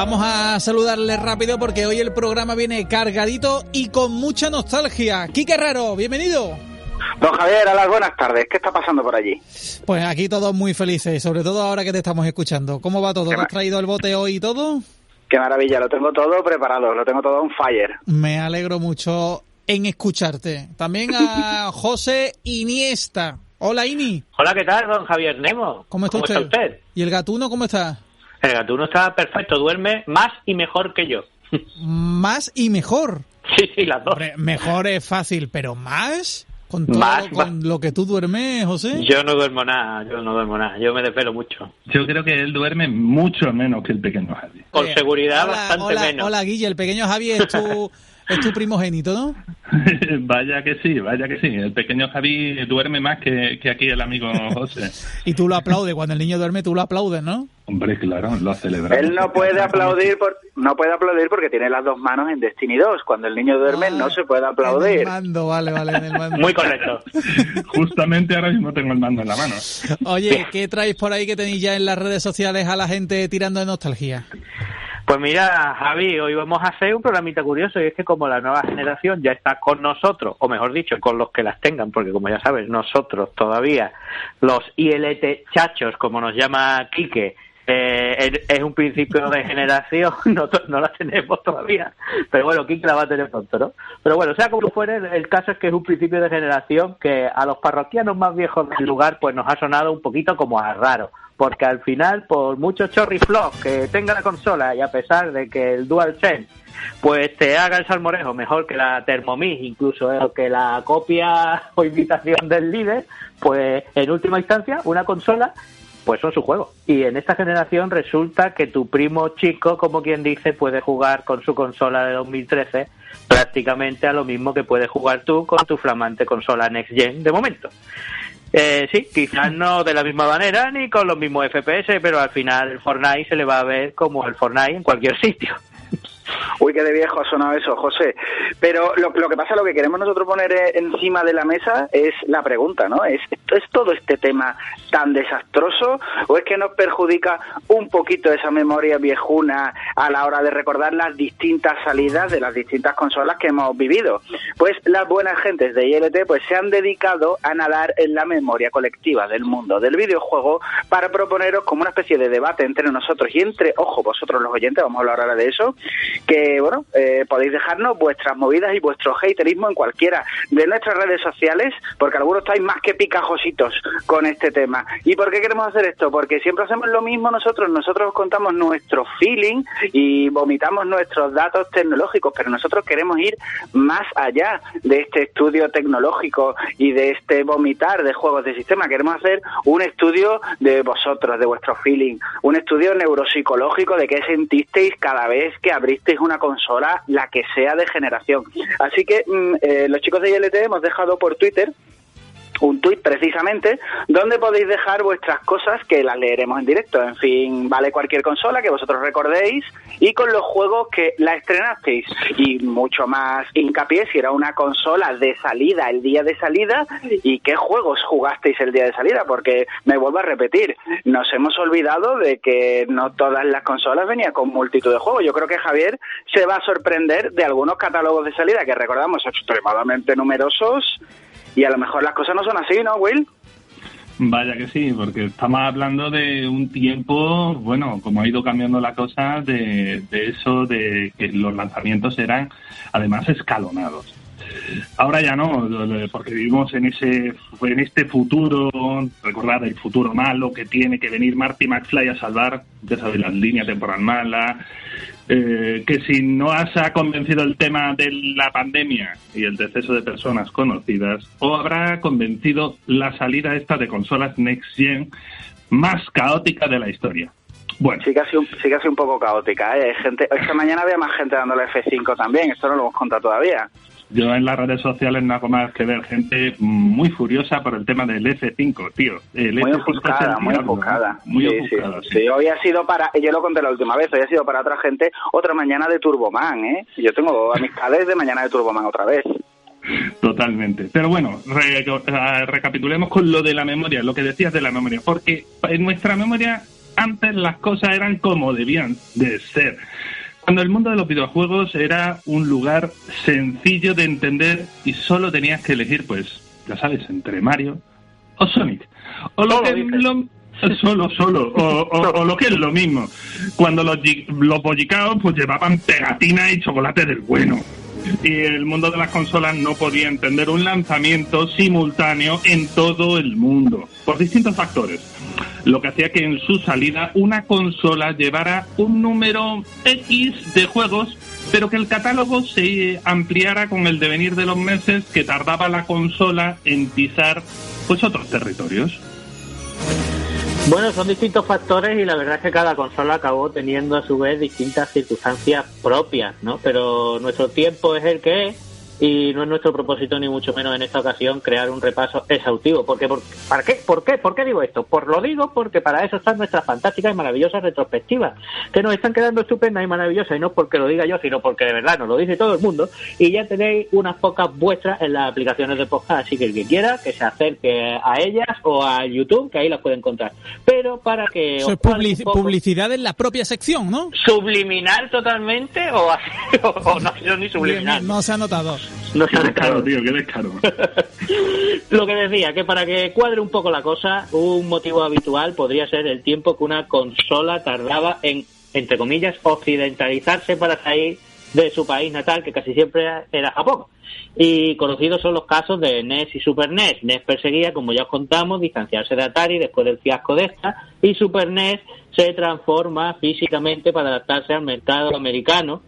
Vamos a saludarle rápido porque hoy el programa viene cargadito y con mucha nostalgia. Quique Herrero, bienvenido. Don Javier, a las buenas tardes. ¿Qué está pasando por allí? Pues aquí todos muy felices, sobre todo ahora que te estamos escuchando. ¿Cómo va todo? ¿Has traído el bote hoy y todo? Qué maravilla, lo tengo todo preparado, lo tengo todo on fire. Me alegro mucho en escucharte. También a José Iniesta. Hola, Ini. Hola, ¿qué tal, don Javier Nemo? ¿Cómo está usted? ¿Y el gatuno cómo está? El gatuno está perfecto, duerme más y mejor que yo. ¿Más y mejor? Sí, las dos. Hombre, mejor es fácil, pero ¿más? ¿Con todo con lo que tú duermes, José? Yo no duermo nada, yo me desvelo mucho. Yo creo que él duerme mucho menos que el pequeño Javi. Con seguridad bastante menos. Hola, Guille, el pequeño Javi es tu primogénito, ¿no? Vaya que sí. El pequeño Javi duerme más que aquí el amigo José. Y tú lo aplaudes, cuando el niño duerme tú lo aplaudes, ¿no? Hombre, claro, lo celebramos. Él no puede aplaudir porque tiene las dos manos en Destiny 2. Cuando el niño duerme no se puede aplaudir. En el mando, vale, en el mando. Muy correcto. Justamente ahora mismo tengo el mando en la mano. Oye, ¿qué traéis por ahí que tenéis ya en las redes sociales a la gente tirando de nostalgia? Pues mira, Javi, hoy vamos a hacer un programita curioso y es que como la nueva generación ya está con nosotros, o mejor dicho, con los que las tengan, porque como ya sabes, nosotros todavía, los ILT chachos, como nos llama Quique, es un principio de generación, no la tenemos todavía, pero bueno, Quique la va a tener pronto, ¿no? Pero bueno, sea como fuere, el caso es que es un principio de generación que a los parroquianos más viejos del lugar pues nos ha sonado un poquito como a raro, porque al final, por mucho chorriflop que tenga la consola y a pesar de que el DualSense pues te haga el salmorejo mejor que la Thermomix, incluso que la copia o imitación del líder, pues en última instancia una consola pues son sus juegos. Y en esta generación resulta que tu primo chico, como quien dice, puede jugar con su consola de 2013 prácticamente a lo mismo que puedes jugar tú con tu flamante consola Next Gen de momento. Sí, quizás no de la misma manera ni con los mismos FPS, pero al final el Fortnite se le va a ver como el Fortnite en cualquier sitio. Uy, qué de viejo ha sonado eso, José. Pero lo que pasa, lo que queremos nosotros poner encima de la mesa es la pregunta, ¿no? ¿Es todo este tema tan desastroso o es que nos perjudica un poquito esa memoria viejuna a la hora de recordar las distintas salidas de las distintas consolas que hemos vivido? Pues las buenas gentes de ILT pues se han dedicado a nadar en la memoria colectiva del mundo del videojuego para proponeros como una especie de debate entre nosotros y entre, ojo, vosotros los oyentes, vamos a hablar ahora de eso, que bueno, podéis dejarnos vuestras movidas y vuestro haterismo en cualquiera de nuestras redes sociales, porque algunos estáis más que picajositos con este tema. ¿Y por qué queremos hacer esto? Porque siempre hacemos lo mismo nosotros os contamos nuestro feeling y vomitamos nuestros datos tecnológicos, pero nosotros queremos ir más allá de este estudio tecnológico y de este vomitar de juegos de sistema. Queremos hacer un estudio de vosotros, de vuestro feeling, un estudio neuropsicológico de qué sentisteis cada vez que abristeis una consola, la que sea de generación. Así que los chicos de ILT hemos dejado por Twitter un tuit precisamente donde podéis dejar vuestras cosas que las leeremos en directo. En fin, vale cualquier consola que vosotros recordéis y con los juegos que la estrenasteis. Y mucho más hincapié si era una consola de salida, el día de salida, y qué juegos jugasteis el día de salida, porque me vuelvo a repetir, nos hemos olvidado de que no todas las consolas venían con multitud de juegos. Yo creo que Javier se va a sorprender de algunos catálogos de salida que recordamos extremadamente numerosos. Y a lo mejor las cosas no son así, ¿no, Will? Vaya que sí, porque estamos hablando de un tiempo, bueno, como ha ido cambiando la cosa, de eso, de que los lanzamientos eran además escalonados. Ahora ya no, porque vivimos en este futuro, recordad el futuro malo que tiene que venir Marty McFly a salvar, ya sabéis, las líneas temporal malas, que si no os ha convencido el tema de la pandemia y el deceso de personas conocidas, o habrá convencido la salida esta de consolas Next Gen más caótica de la historia. Bueno. Sí que ha sido un poco caótica, ¿eh? Esta mañana había más gente dándole F5 también, esto no lo hemos contado todavía. Yo en las redes sociales no hago más que ver gente muy furiosa por el tema del F5, tío. Muy ofuscada. Sí, hoy ha sido yo lo conté la última vez, hoy ha sido para otra gente otra mañana de Turboman, ¿eh? Yo tengo amistades de mañana de Turboman otra vez. Totalmente. Pero bueno, recapitulemos con lo de la memoria, lo que decías de la memoria, porque en nuestra memoria Antes las cosas eran como debían de ser. Cuando el mundo de los videojuegos era un lugar sencillo de entender y solo tenías que elegir, pues, ya sabes, entre Mario o Sonic. O lo o lo que es lo mismo. Cuando los bollicaos pues llevaban pegatina y chocolate del bueno. Y el mundo de las consolas no podía entender un lanzamiento simultáneo en todo el mundo, por distintos factores. Lo que hacía que en su salida una consola llevara un número X de juegos, pero que el catálogo se ampliara con el devenir de los meses que tardaba la consola en pisar pues otros territorios. Bueno, son distintos factores y la verdad es que cada consola acabó teniendo a su vez distintas circunstancias propias, ¿no? Pero nuestro tiempo es el que es y no es nuestro propósito ni mucho menos en esta ocasión crear un repaso exhaustivo. ¿Por qué digo esto? Lo digo porque para eso están nuestras fantásticas y maravillosas retrospectivas, que nos están quedando estupendas y maravillosas, y no porque lo diga yo, sino porque de verdad nos lo dice todo el mundo, y ya tenéis unas pocas vuestras en las aplicaciones de podcast, así que el que quiera que se acerque a ellas o a YouTube, que ahí las puede encontrar. Pero para que... Eso es publicidad en la propia sección, ¿no? ¿Subliminal totalmente o no ha sido ni subliminal? No se ha notado. No se ha notado. Tío, qué descaro. Lo que decía, que para que cuadre un poco la cosa, un motivo habitual podría ser el tiempo que una consola tardaba en, entre comillas, occidentalizarse para salir de su país natal, que casi siempre era Japón. Y conocidos son los casos de NES y Super NES. NES perseguía, como ya os contamos, distanciarse de Atari después del fiasco de esta, y Super NES se transforma físicamente para adaptarse al mercado americano,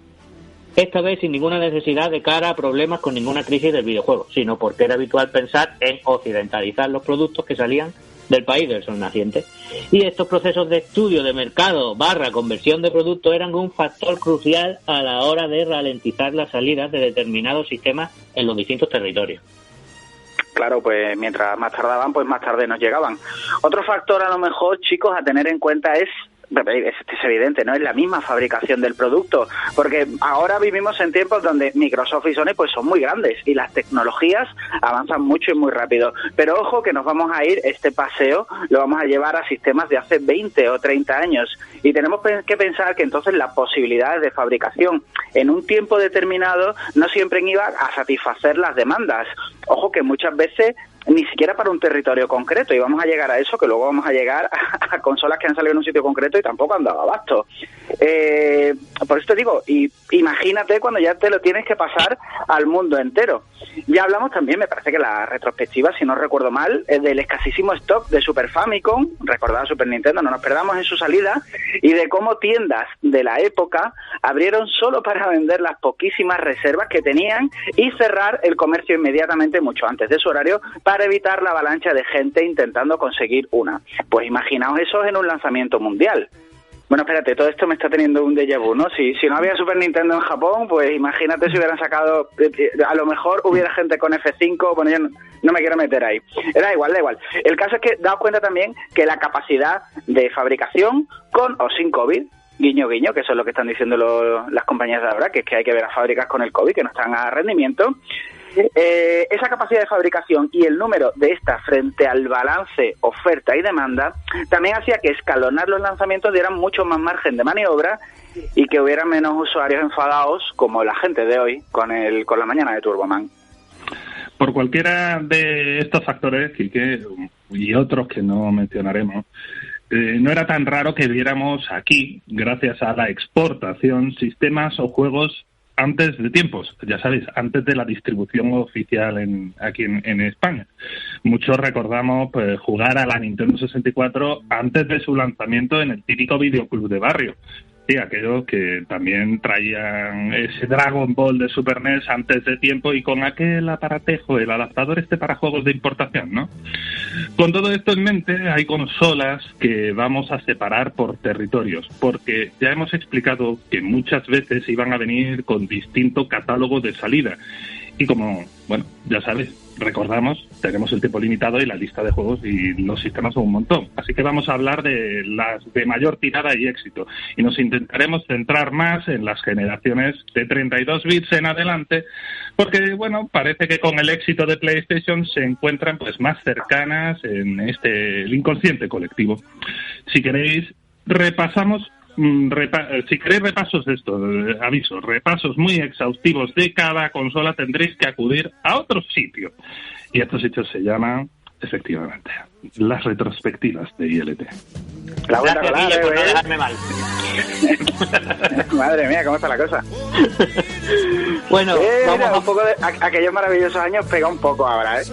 esta vez sin ninguna necesidad de cara a problemas con ninguna crisis del videojuego, sino porque era habitual pensar en occidentalizar los productos que salían del país del sol naciente. Y estos procesos de estudio de mercado / conversión de productos eran un factor crucial a la hora de ralentizar las salidas de determinados sistemas en los distintos territorios. Claro, pues mientras más tardaban, pues más tarde nos llegaban. Otro factor a lo mejor, chicos, a tener en cuenta es evidente, ¿no? Es la misma fabricación del producto, porque ahora vivimos en tiempos donde Microsoft y Sony pues son muy grandes y las tecnologías avanzan mucho y muy rápido, pero ojo que nos vamos a ir, este paseo lo vamos a llevar a sistemas de hace 20 o 30 años y tenemos que pensar que entonces las posibilidades de fabricación en un tiempo determinado no siempre iban a satisfacer las demandas. Ojo que muchas veces ni siquiera para un territorio concreto, y vamos a llegar a eso, que luego vamos a llegar a consolas que han salido en un sitio concreto y tampoco han dado abasto. Por eso te digo, imagínate cuando ya te lo tienes que pasar al mundo entero. Ya hablamos también, me parece que la retrospectiva, si no recuerdo mal, del escasísimo stock de Super Famicom, recordaba Super Nintendo, no nos perdamos en su salida, y de cómo tiendas de la época abrieron solo para vender las poquísimas reservas que tenían y cerrar el comercio inmediatamente mucho antes de su horario para evitar la avalancha de gente intentando conseguir una. Pues imaginaos eso en un lanzamiento mundial. Bueno, espérate, todo esto me está teniendo un déjà vu, ¿no? Si no había Super Nintendo en Japón, pues imagínate si hubieran sacado... A lo mejor hubiera gente con F5, bueno, yo no me quiero meter ahí. Da igual. El caso es que daos cuenta también que la capacidad de fabricación, con o sin COVID, guiño, guiño, que eso es lo que están diciendo las compañías de ahora, que es que hay que ver a fábricas con el COVID, que no están a rendimiento. Esa capacidad de fabricación y el número de esta frente al balance oferta y demanda también hacía que escalonar los lanzamientos dieran mucho más margen de maniobra y que hubiera menos usuarios enfadados como la gente de hoy con la mañana de Turboman. Por cualquiera de estos factores, Quique, y otros que no mencionaremos, no era tan raro que viéramos aquí, gracias a la exportación, sistemas o juegos antes de tiempos, ya sabéis, antes de la distribución oficial aquí en España. Muchos recordamos pues, jugar a la Nintendo 64 antes de su lanzamiento en el típico videoclub de barrio. Sí, aquellos que también traían ese Dragon Ball de Super NES antes de tiempo y con aquel aparatejo, el adaptador para juegos de importación, ¿no? Con todo esto en mente, hay consolas que vamos a separar por territorios, porque ya hemos explicado que muchas veces iban a venir con distinto catálogo de salida. Y como, bueno, ya sabes, recordamos, tenemos el tiempo limitado y la lista de juegos y los sistemas son un montón. Así que vamos a hablar de las de mayor tirada y éxito. Y nos intentaremos centrar más en las generaciones de 32 bits en adelante, porque, bueno, parece que con el éxito de PlayStation se encuentran pues más cercanas en el inconsciente colectivo. Si queréis, repasamos, si queréis repasos de esto, aviso, repasos muy exhaustivos de cada consola, tendréis que acudir a otro sitio. Y estos sitios se llaman, efectivamente, las retrospectivas de ILT. La vuelta a colar, por no dejarme mal. Madre mía, ¿cómo está la cosa? Bueno, mira, un poco de aquellos maravillosos años pega un poco ahora, ¿eh?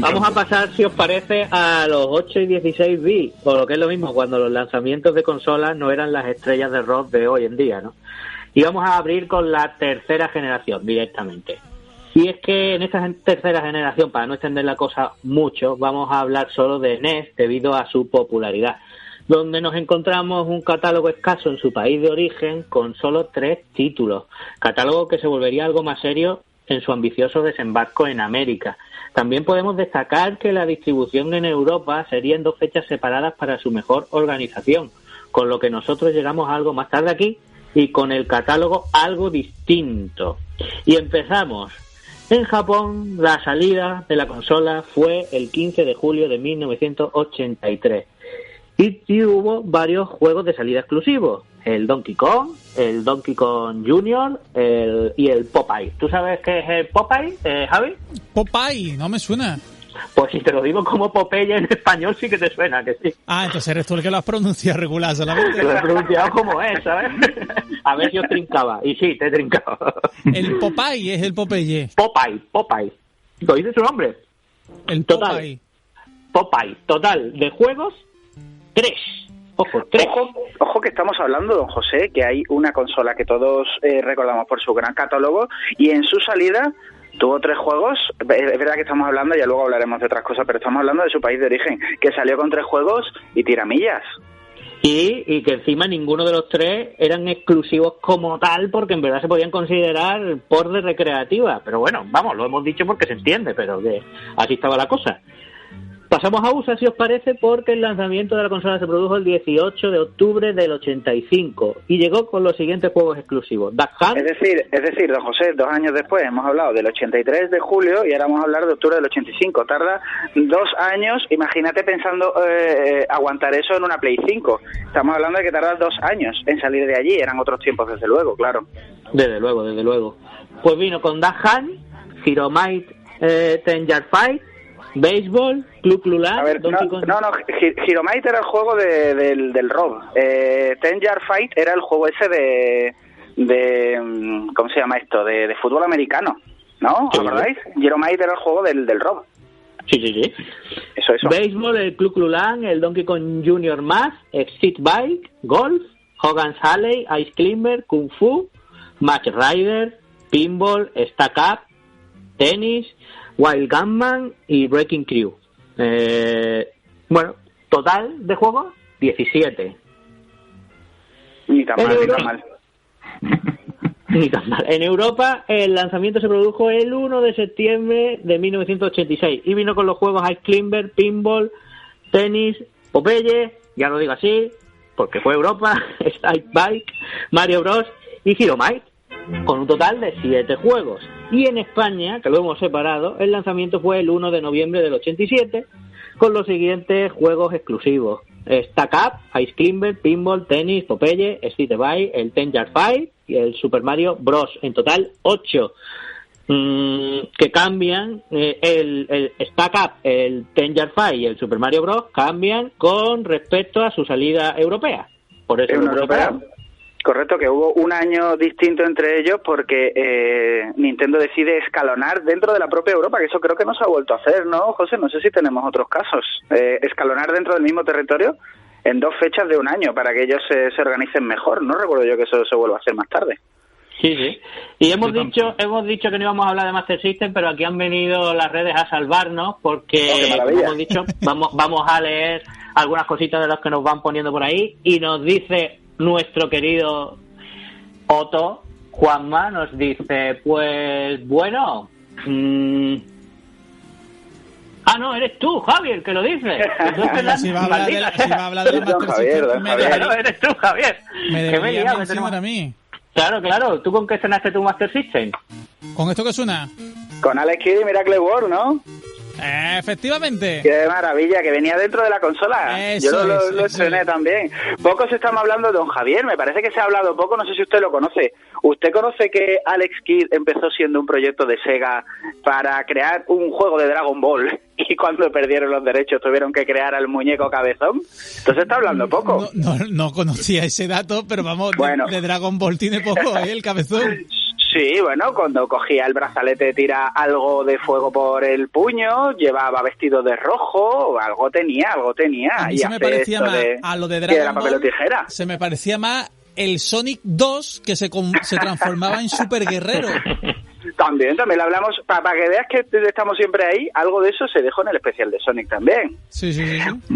Vamos a pasar, si os parece, a los 8 y 16 bits, o lo que es lo mismo, cuando los lanzamientos de consolas no eran las estrellas de rock de hoy en día, ¿no? Y vamos a abrir con la tercera generación directamente. Y es que en esta tercera generación, para no extender la cosa mucho, vamos a hablar solo de NES debido a su popularidad, donde nos encontramos un catálogo escaso en su país de origen con solo 3 títulos, catálogo que se volvería algo más serio en su ambicioso desembarco en América. También podemos destacar que la distribución en Europa sería en 2 fechas separadas para su mejor organización, con lo que nosotros llegamos a algo más tarde aquí y con el catálogo algo distinto. Y empezamos. En Japón, la salida de la consola fue el 15 de julio de 1983 y hubo varios juegos de salida exclusivos, el Donkey Kong, el Donkey Kong Jr. y el Popeye. ¿Tú sabes qué es el Popeye, Javi? Popeye, no me suena. Pues si te lo digo como Popeye en español sí que te suena, que sí. Ah, entonces eres tú el que lo has pronunciado regular solamente. Lo he pronunciado como es, ¿sabes? A ver si os trincaba. Y sí, te trincaba. El Popeye es el Popeye. Popeye. ¿Lo dice su nombre? El Popeye. Popeye. Total, de juegos, 3. Ojo, 3. Ojo que estamos hablando, don José, que hay una consola que todos recordamos por su gran catálogo y en su salida tuvo 3 juegos. Es verdad que estamos hablando, ya luego hablaremos de otras cosas, pero estamos hablando de su país de origen, que salió con 3 juegos y tiramillas. Y que encima ninguno de los 3 eran exclusivos como tal, porque en verdad se podían considerar por de recreativa. Pero bueno, vamos, lo hemos dicho porque se entiende, pero que así estaba la cosa. Pasamos a USA, si os parece, porque el lanzamiento de la consola se produjo el 18 de octubre del 85 y llegó con los siguientes juegos exclusivos. Duck Hunt. Es decir, don José, 2 años después hemos hablado del 83 de julio y ahora vamos a hablar de octubre del 85. Tarda 2 años, imagínate pensando aguantar eso en una Play 5. Estamos hablando de que tarda 2 años en salir de allí, eran otros tiempos desde luego, claro. Desde luego. Pues vino con Duck Hunt, Hero Might, Ten Yard Fight, Béisbol, Clu Clu Land. A ver, Hero Might era el juego del Rob. Ten Yard Fight era el juego ese de ¿cómo se llama esto? De fútbol americano, ¿no? ¿Os acordáis? Hero Might era el juego del Rob. Sí. Eso. Béisbol, el Clu Clu Land, el Donkey Kong Jr. Math, Exit Bike, Golf, Hogan's Alley, Ice Climber, Kung Fu, Match Rider, Pinball, Stack Up, Tenis, Wild Gunman y Breaking Crew. Bueno, total de juegos, 17. Ni tan mal. Ni tan mal. En Europa el lanzamiento se produjo el 1 de septiembre de 1986 y vino con los juegos Ice Climber, Pinball, Tenis, Popeye, ya lo digo así, porque fue Europa, Stack Bike, Mario Bros y Hero Might, con un total de 7 juegos. Y en España, que lo hemos separado, el lanzamiento fue el 1 de noviembre del 87, con los siguientes juegos exclusivos: Stack Up, Ice Climber, Pinball, Tenis, Popeye, Street Bike, el Ten Yard Fight y el Super Mario Bros. En total, 8 que cambian. El Stack Up, el Ten Yard Fight y el Super Mario Bros. Cambian con respecto a su salida europea. Por eso lo hemos separado. Correcto, que hubo un año distinto entre ellos porque Nintendo decide escalonar dentro de la propia Europa, que eso creo que no se ha vuelto a hacer, ¿no, José? No sé si tenemos otros casos. Escalonar dentro del mismo territorio en 2 fechas de un año para que ellos se organicen mejor. No recuerdo yo que eso se vuelva a hacer más tarde. Sí. Y hemos dicho que no íbamos a hablar de Master System, pero aquí han venido las redes a salvarnos porque, como hemos dicho, vamos a leer algunas cositas de las que nos van poniendo por ahí y nos dice nuestro querido Otto, Juanma, nos dice, pues bueno... Ah, no, eres tú, Javier, que lo dices. Si va a hablar de la Master System, Claro, eres tú, Javier. Me debería mencionar a mí. Claro. ¿Tú con qué estrenaste tu Master System? ¿Con esto qué suena? Con Alex Kidd y Miracle World, ¿no? Efectivamente. ¡Qué maravilla! Que venía dentro de la consola. Eso Yo lo estrené también. Pocos estamos hablando de don Javier. Me parece que se ha hablado poco. No sé si usted lo conoce. ¿Usted conoce que Alex Kidd empezó siendo un proyecto de Sega para crear un juego de Dragon Ball? Y cuando perdieron los derechos tuvieron que crear al muñeco cabezón. Entonces está hablando poco. No conocía ese dato, pero vamos, bueno. de Dragon Ball tiene poco, el cabezón. Sí, bueno, cuando cogía el brazalete tira algo de fuego por el puño, llevaba vestido de rojo, algo tenía. A mí y se me parecía más a lo de Dragon Ball, tijera. Se me parecía más el Sonic 2 que se transformaba en Super Guerrero. También lo hablamos, para que veas que estamos siempre ahí, algo de eso se dejó en el especial de Sonic también. Sí.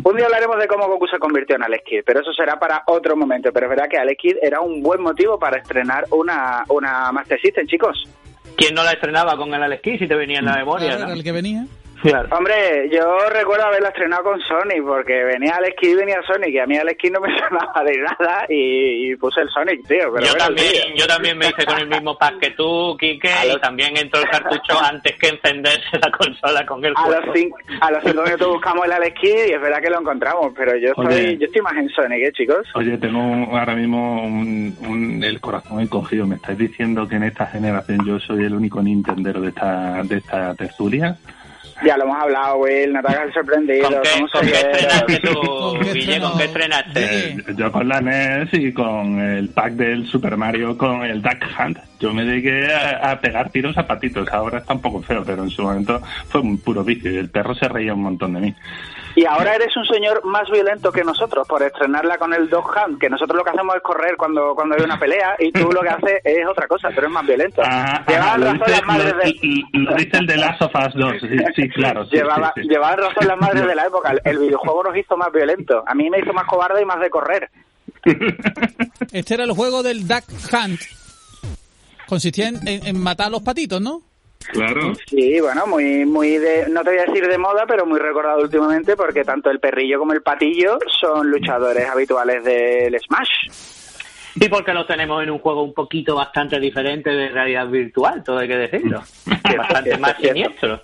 Un día hablaremos de cómo Goku se convirtió en Alex Kidd, pero eso será para otro momento. Pero es verdad que Alex Kidd era un buen motivo para estrenar una Master System, chicos. ¿Quién no la estrenaba con el Alex Kidd si te venía en la memoria? Claro, ¿no? era el que venía. Claro. Hombre, yo recuerdo haberla estrenado con Sonic, porque venía Alex Kidd y venía Sonic, y a mí Alex Kidd no me sonaba de nada, y puse el Sonic, tío. Pero yo también me hice con el mismo pack que tú, Quique, y también entró el cartucho antes que encenderse la consola con el juego. A los 5 minutos buscamos el Alex Kidd y es verdad que lo encontramos, pero yo estoy más en Sonic, chicos. Oye, tengo ahora mismo el corazón encogido. ¿Me estáis diciendo que en esta generación yo soy el único nintendero de esta tertulia? Ya lo hemos hablado, Will, no te hagas sorprendido. ¿Con qué estrenaste tú, Guille? ¿Con qué estrenaste? Yo con la NES y con el pack del Super Mario con el Duck Hunt. Yo me dediqué a pegar tiros a patitos. Ahora está un poco feo, pero en su momento fue un puro vicio y el perro se reía un montón de mí. Y ahora eres un señor más violento que nosotros por estrenarla con el Dog Hunt, que nosotros lo que hacemos es correr cuando hay una pelea y tú lo que haces es otra cosa, pero es más violento. Lo dice el de Last of Us 2, sí, claro. Llevaban razón las madres de la época. El videojuego nos hizo más violentos. A mí me hizo más cobarde y más de correr. Este era el juego del Duck Hunt. Consistía en matar a los patitos, ¿no? Claro. Sí, bueno, muy de, no te voy a decir de moda, pero muy recordado últimamente porque tanto el perrillo como el patillo son luchadores habituales del Smash. Y porque lo tenemos en un juego un poquito bastante diferente de realidad virtual, todo hay que decirlo. Bastante más siniestro.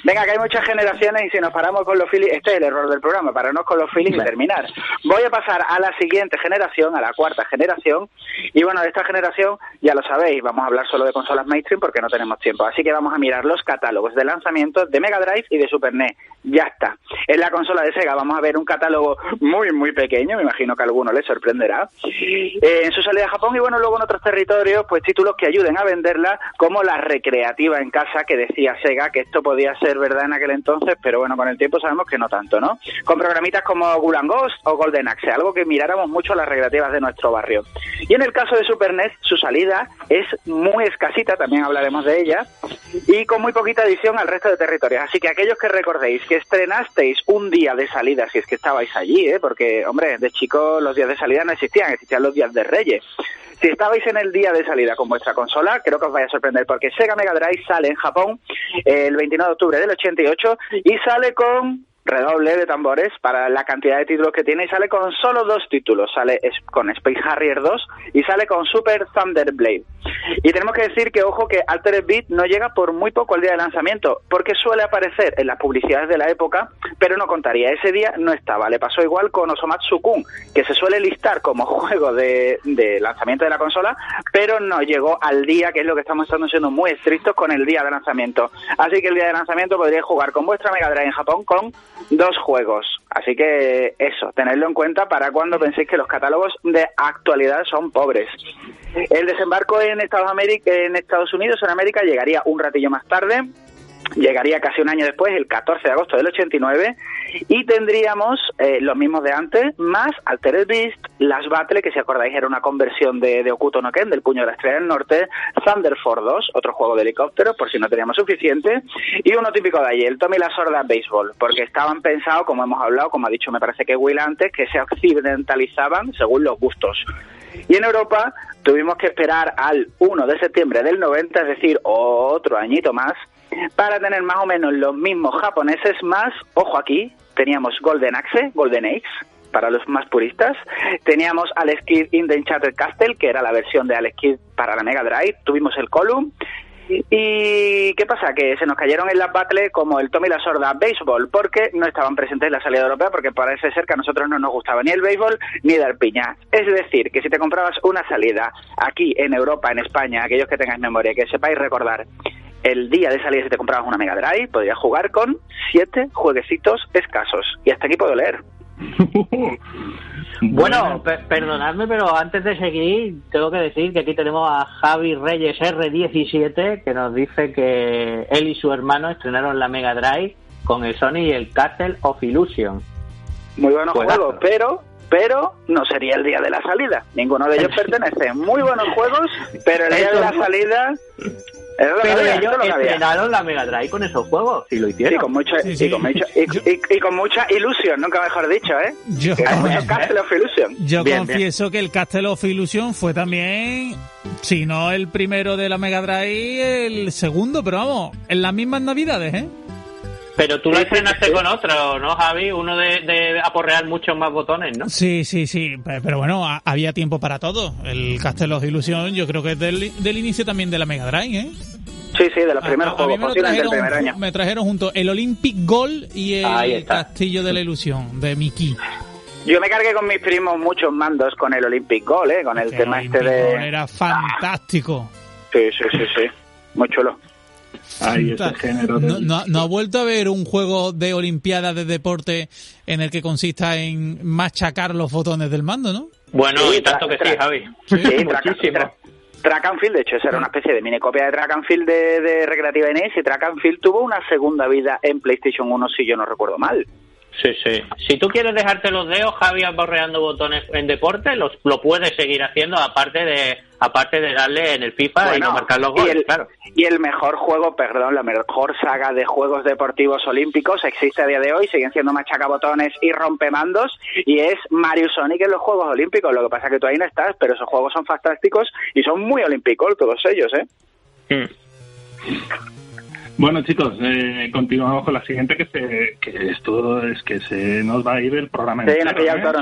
Venga, que hay muchas generaciones y si nos paramos con los feelings, este es el error del programa, pararnos con los feelings y terminar. Voy a pasar a la siguiente generación, a la cuarta generación, y bueno, de esta generación, ya lo sabéis, vamos a hablar solo de consolas mainstream porque no tenemos tiempo, así que vamos a mirar los catálogos de lanzamiento de Mega Drive y de Super NES. Ya está. En la consola de Sega vamos a ver un catálogo muy pequeño, me imagino que a alguno les sorprenderá, en su salida a Japón y bueno, luego en otros territorios, pues títulos que ayuden a venderla, como la recreativa en casa que decía Sega, que esto podía ser verdad en aquel entonces, pero bueno, con el tiempo sabemos que no tanto, ¿no? Con programitas como Gulan Ghost o Golden Axe, algo que miráramos mucho las recreativas de nuestro barrio. Y en el caso de Super NES, su salida es muy escasita, también hablaremos de ella, y con muy poquita edición al resto de territorios. Así que aquellos que recordéis que estrenasteis un día de salida, si es que estabais allí, porque, hombre, de chico los días de salida no existían los días de Reyes. Si estabais en el día de salida con vuestra consola, creo que os vaya a sorprender, porque Sega Mega Drive sale en Japón el 29 de octubre del 88 y sale con redoble de tambores para la cantidad de títulos que tiene y sale con solo 2 títulos, sale con Space Harrier 2 y sale con Super Thunder Blade. Y tenemos que decir que, ojo, que Altered Beat no llega por muy poco el día de lanzamiento, porque suele aparecer en las publicidades de la época, pero no contaría, ese día no estaba. Le pasó igual con Osomatsu-kun, que se suele listar como juego de lanzamiento de la consola, pero no llegó al día, que es lo que estamos siendo muy estrictos con el día de lanzamiento. Así que el día de lanzamiento podríais jugar con vuestra Mega Drive en Japón con 2 juegos. Así que eso, tenedlo en cuenta para cuando penséis que los catálogos de actualidad son pobres. El desembarco en Estados Unidos, en América, llegaría un ratillo más tarde, llegaría casi un año después, el 14 de agosto del 89, y tendríamos los mismos de antes, más Altered Beast, Last Battle, que si acordáis era una conversión de Hokuto no Ken, del Puño de la Estrella del Norte, Thunder Force 2, otro juego de helicóptero, por si no teníamos suficiente, y uno típico de allí, el Tommy la Sorda Baseball, porque estaban pensados, como hemos hablado, como ha dicho me parece que Will antes, que se occidentalizaban según los gustos. Y en Europa tuvimos que esperar al 1 de septiembre del 90, es decir, otro añito más, para tener más o menos los mismos japoneses más, ojo aquí, teníamos Golden Axe, para los más puristas, teníamos Alex Kidd in the Enchanted Castle, que era la versión de Alex Kidd para la Mega Drive, tuvimos el Column, ¿Y qué pasa? Que se nos cayeron en las battles como el Tommy la Sorda Béisbol, porque no estaban presentes en la salida europea, porque parece ser que a nosotros no nos gustaba ni el béisbol ni dar piña. Es decir, que si te comprabas una salida aquí en Europa, en España, aquellos que tengáis memoria, que sepáis recordar, el día de salida si te comprabas una Mega Drive, podrías jugar con 7 jueguecitos escasos. Y hasta aquí puedo leer. Bueno, perdonadme, pero antes de seguir, tengo que decir que aquí tenemos a Javi Reyes R17, que nos dice que él y su hermano estrenaron la Mega Drive con el Sony y el Castle of Illusion. Muy buenos juegos, pero no sería el día de la salida. Ninguno de ellos pertenece. Muy buenos juegos, pero el día de la salida... Pero ellos estrenaron la Mega Drive con esos juegos, y lo hicieron. Y con mucha ilusión, nunca mejor dicho, ¿eh? Castle of Illusion. Yo confieso que el Castle of Illusion fue también, si no el primero de la Mega Drive, el segundo, pero vamos, en las mismas navidades, ¿eh? Pero tú lo estrenaste con otro, ¿no, Javi? Uno de aporrear muchos más botones, ¿no? Sí, pero bueno, había tiempo para todo. El Castle of Illusion yo creo que es del inicio también de la Mega Drive, ¿eh? Sí, de los primeros juegos, posiblemente del primer año. Me trajeron junto el Olympic Gold y el Castillo de la Ilusión, de Mickey. Yo me cargué con mis primos muchos mandos con el Olympic Gold, con el tema Olympic Gold era fantástico. Sí, muy chulo. Ay, ese género de... ¿No ha vuelto a ver un juego de olimpiadas de deporte en el que consista en machacar los botones del mando, no? Bueno, y tanto que sí, Javi. Sí, muchísimo. Track and Field, de hecho, esa era una especie de mini copia de Track and Field de Recreativa NES, y Track and Field tuvo una segunda vida en PlayStation 1, si yo no recuerdo mal. Sí. Si tú quieres dejarte los dedos, Javi, aporreando botones en deporte, lo puedes seguir haciendo, aparte de darle en el FIFA y no marcar los goles, claro. Y el mejor juego, la mejor saga de juegos deportivos olímpicos existe a día de hoy, siguen siendo machacabotones y rompemandos, y es Mario Sonic en los Juegos Olímpicos. Lo que pasa es que tú ahí no estás, pero esos juegos son fantásticos y son muy olímpicos todos ellos, ¿eh? Bueno, chicos, continuamos con la siguiente, que se nos va a ir el programa entero. Sí, nos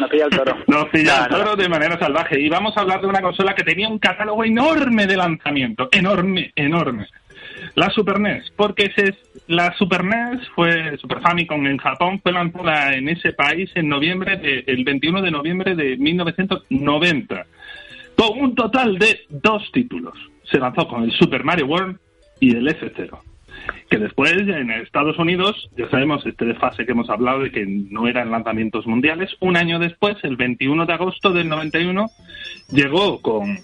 pilla el toro. Nos pilla el toro de manera salvaje. Y vamos a hablar de una consola que tenía un catálogo enorme de lanzamiento. Enorme. La Super NES. Porque la Super NES Super Famicom en Japón, fue lanzada en ese país el 21 de noviembre de 1990. Con un total de 2 títulos. Se lanzó con el Super Mario World y el F0. Que después, en Estados Unidos, ya sabemos este desfase que hemos hablado de que no eran lanzamientos mundiales. Un año después, el 21 de agosto del 91, llegó con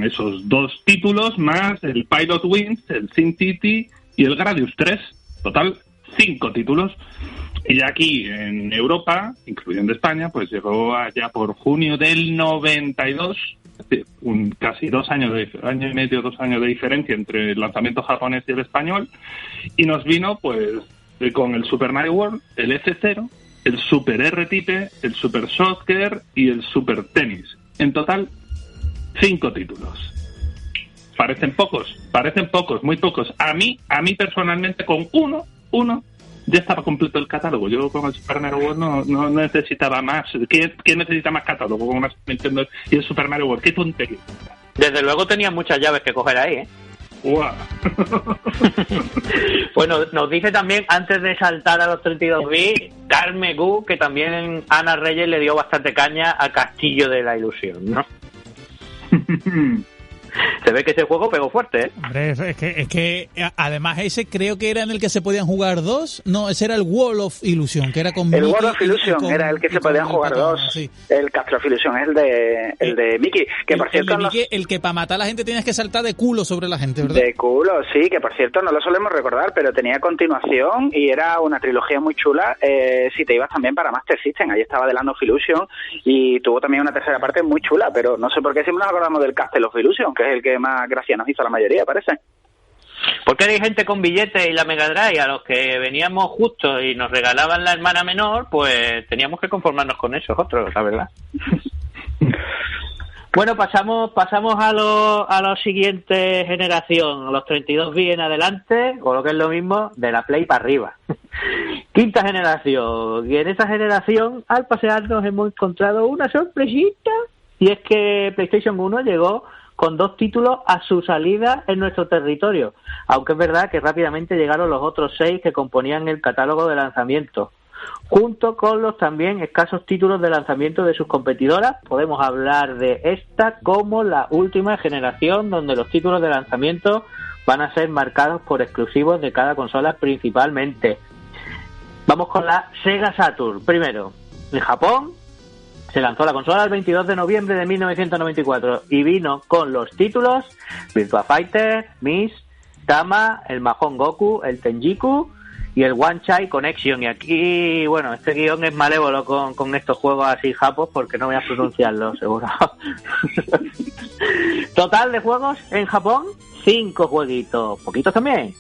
esos 2 títulos, más el Pilot Wings, el Sin City y el Gradius 3. Total, 5 títulos. Y aquí en Europa, incluyendo España, pues llegó allá por junio del 92, casi 2 años, año y medio, 2 años de diferencia entre el lanzamiento japonés y el español, y nos vino pues con el Super Mario World, el F0, el Super R-Type, el Super Soccer y el Super Tennis. En total, 5 títulos. Parecen pocos, muy pocos. A mí personalmente, con uno ya estaba completo el catálogo. Yo con el Super Mario World no necesitaba más. ¿Quién necesita más catálogo con una Nintendo y el Super Mario World? ¡Qué tontería! Desde luego tenía muchas llaves que coger ahí, ¿eh? ¡Guau! Bueno, nos dice también, antes de saltar a los 32 bits, Carmen Gu, que también Ana Reyes le dio bastante caña a Castillo de la Ilusión, ¿no? Se ve que ese juego pegó fuerte, ¿eh? Hombre, es que además ese creo que era en el que se podían jugar 2. No, ese era el Wall of Illusion, que era con el Mickey. Wall of Illusion era el que se podían jugar 2. Sí. El Castle of Illusion es el de Mickey, que por cierto... El que para matar a la gente tienes que saltar de culo sobre la gente, ¿verdad? De culo, sí, que por cierto no lo solemos recordar, pero tenía continuación y era una trilogía muy chula. Si te ibas también para Master System, ahí estaba The Land of Illusion, y tuvo también una tercera parte muy chula, pero no sé por qué siempre nos acordamos del Castle of Illusion, que es el que más gracia nos hizo a la mayoría, parece. Porque hay gente con billetes y la Mega Drive, a los que veníamos justo y nos regalaban la hermana menor, pues teníamos que conformarnos con esos otros, la verdad. Bueno, pasamos a la siguiente generación, a los 32 bits en adelante, o lo que es lo mismo, de la Play para arriba. Quinta generación, y en esa generación, al pasearnos, hemos encontrado una sorpresita, y es que PlayStation 1 llegó con 2 títulos a su salida en nuestro territorio, aunque es verdad que rápidamente llegaron los otros 6 que componían el catálogo de lanzamiento. Junto con los también escasos títulos de lanzamiento de sus competidoras, podemos hablar de esta como la última generación, donde los títulos de lanzamiento van a ser marcados por exclusivos de cada consola principalmente. Vamos con la Sega Saturn. Primero, en Japón se lanzó la consola el 22 de noviembre de 1994 y vino con los títulos Virtua Fighter, Miss, Tama, el Mahjong Goku, el Tenjiku y el One Chai Connection. Y aquí, bueno, este guión es malévolo con estos juegos así japos porque no voy a pronunciarlo, seguro. Total de juegos en Japón, 5 jueguitos, poquitos también.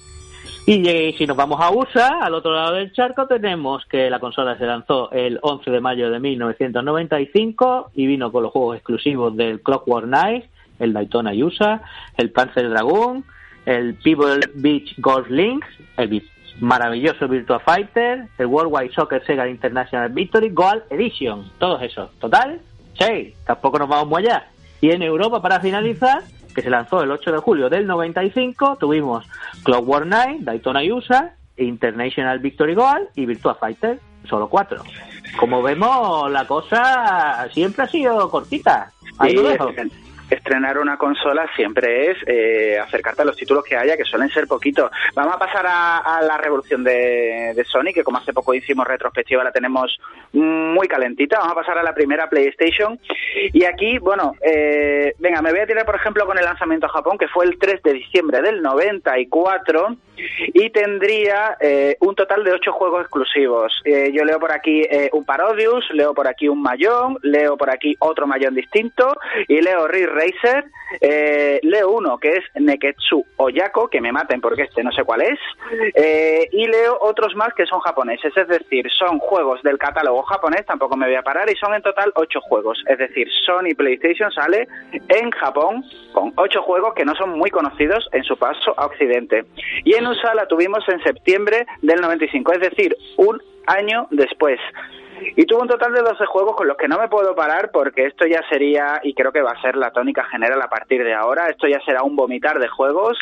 Y si nos vamos a USA, al otro lado del charco, tenemos que la consola se lanzó el 11 de mayo de 1995 y vino con los juegos exclusivos del Clockwork Knight, el Daytona USA, el Panzer Dragoon, el Pebble Beach Golf Links, el maravilloso Virtua Fighter, el Worldwide Soccer Sega International Victory Gold Edition, todos esos. Total, 6, tampoco nos vamos muy allá. Y en Europa, para finalizar, que se lanzó el 8 de julio del 95, tuvimos Clockwork Knight, Daytona USA, International Victory Gold y Virtua Fighter, solo 4. Como vemos, la cosa siempre ha sido cortita. Ahí lo dejo. Estrenar una consola siempre es acercarte a los títulos que haya, que suelen ser poquitos. Vamos a pasar a la revolución de Sony, que como hace poco hicimos retrospectiva, la tenemos muy calentita. Vamos a pasar a la primera PlayStation. Y aquí, bueno, venga, me voy a tirar, por ejemplo, con el lanzamiento a Japón, que fue el 3 de diciembre del 94, y tendría un total de 8 juegos exclusivos. Yo leo por aquí un Parodius, leo por aquí un Mahjong, leo por aquí otro Mahjong distinto, y leo Ridge Racer, leo uno que es Neketsu Oyako, que me maten porque este no sé cuál es, y leo otros más que son japoneses, es decir, son juegos del catálogo japonés, tampoco me voy a parar, y son en total 8 juegos, es decir, Sony PlayStation sale en Japón con 8 juegos que no son muy conocidos en su paso a Occidente. Y en USA la tuvimos en septiembre del 95, es decir, un año después. Y tuvo un total de 12 juegos con los que no me puedo parar porque esto ya sería, y creo que va a ser la tónica general a partir de ahora, esto ya será un vomitar de juegos.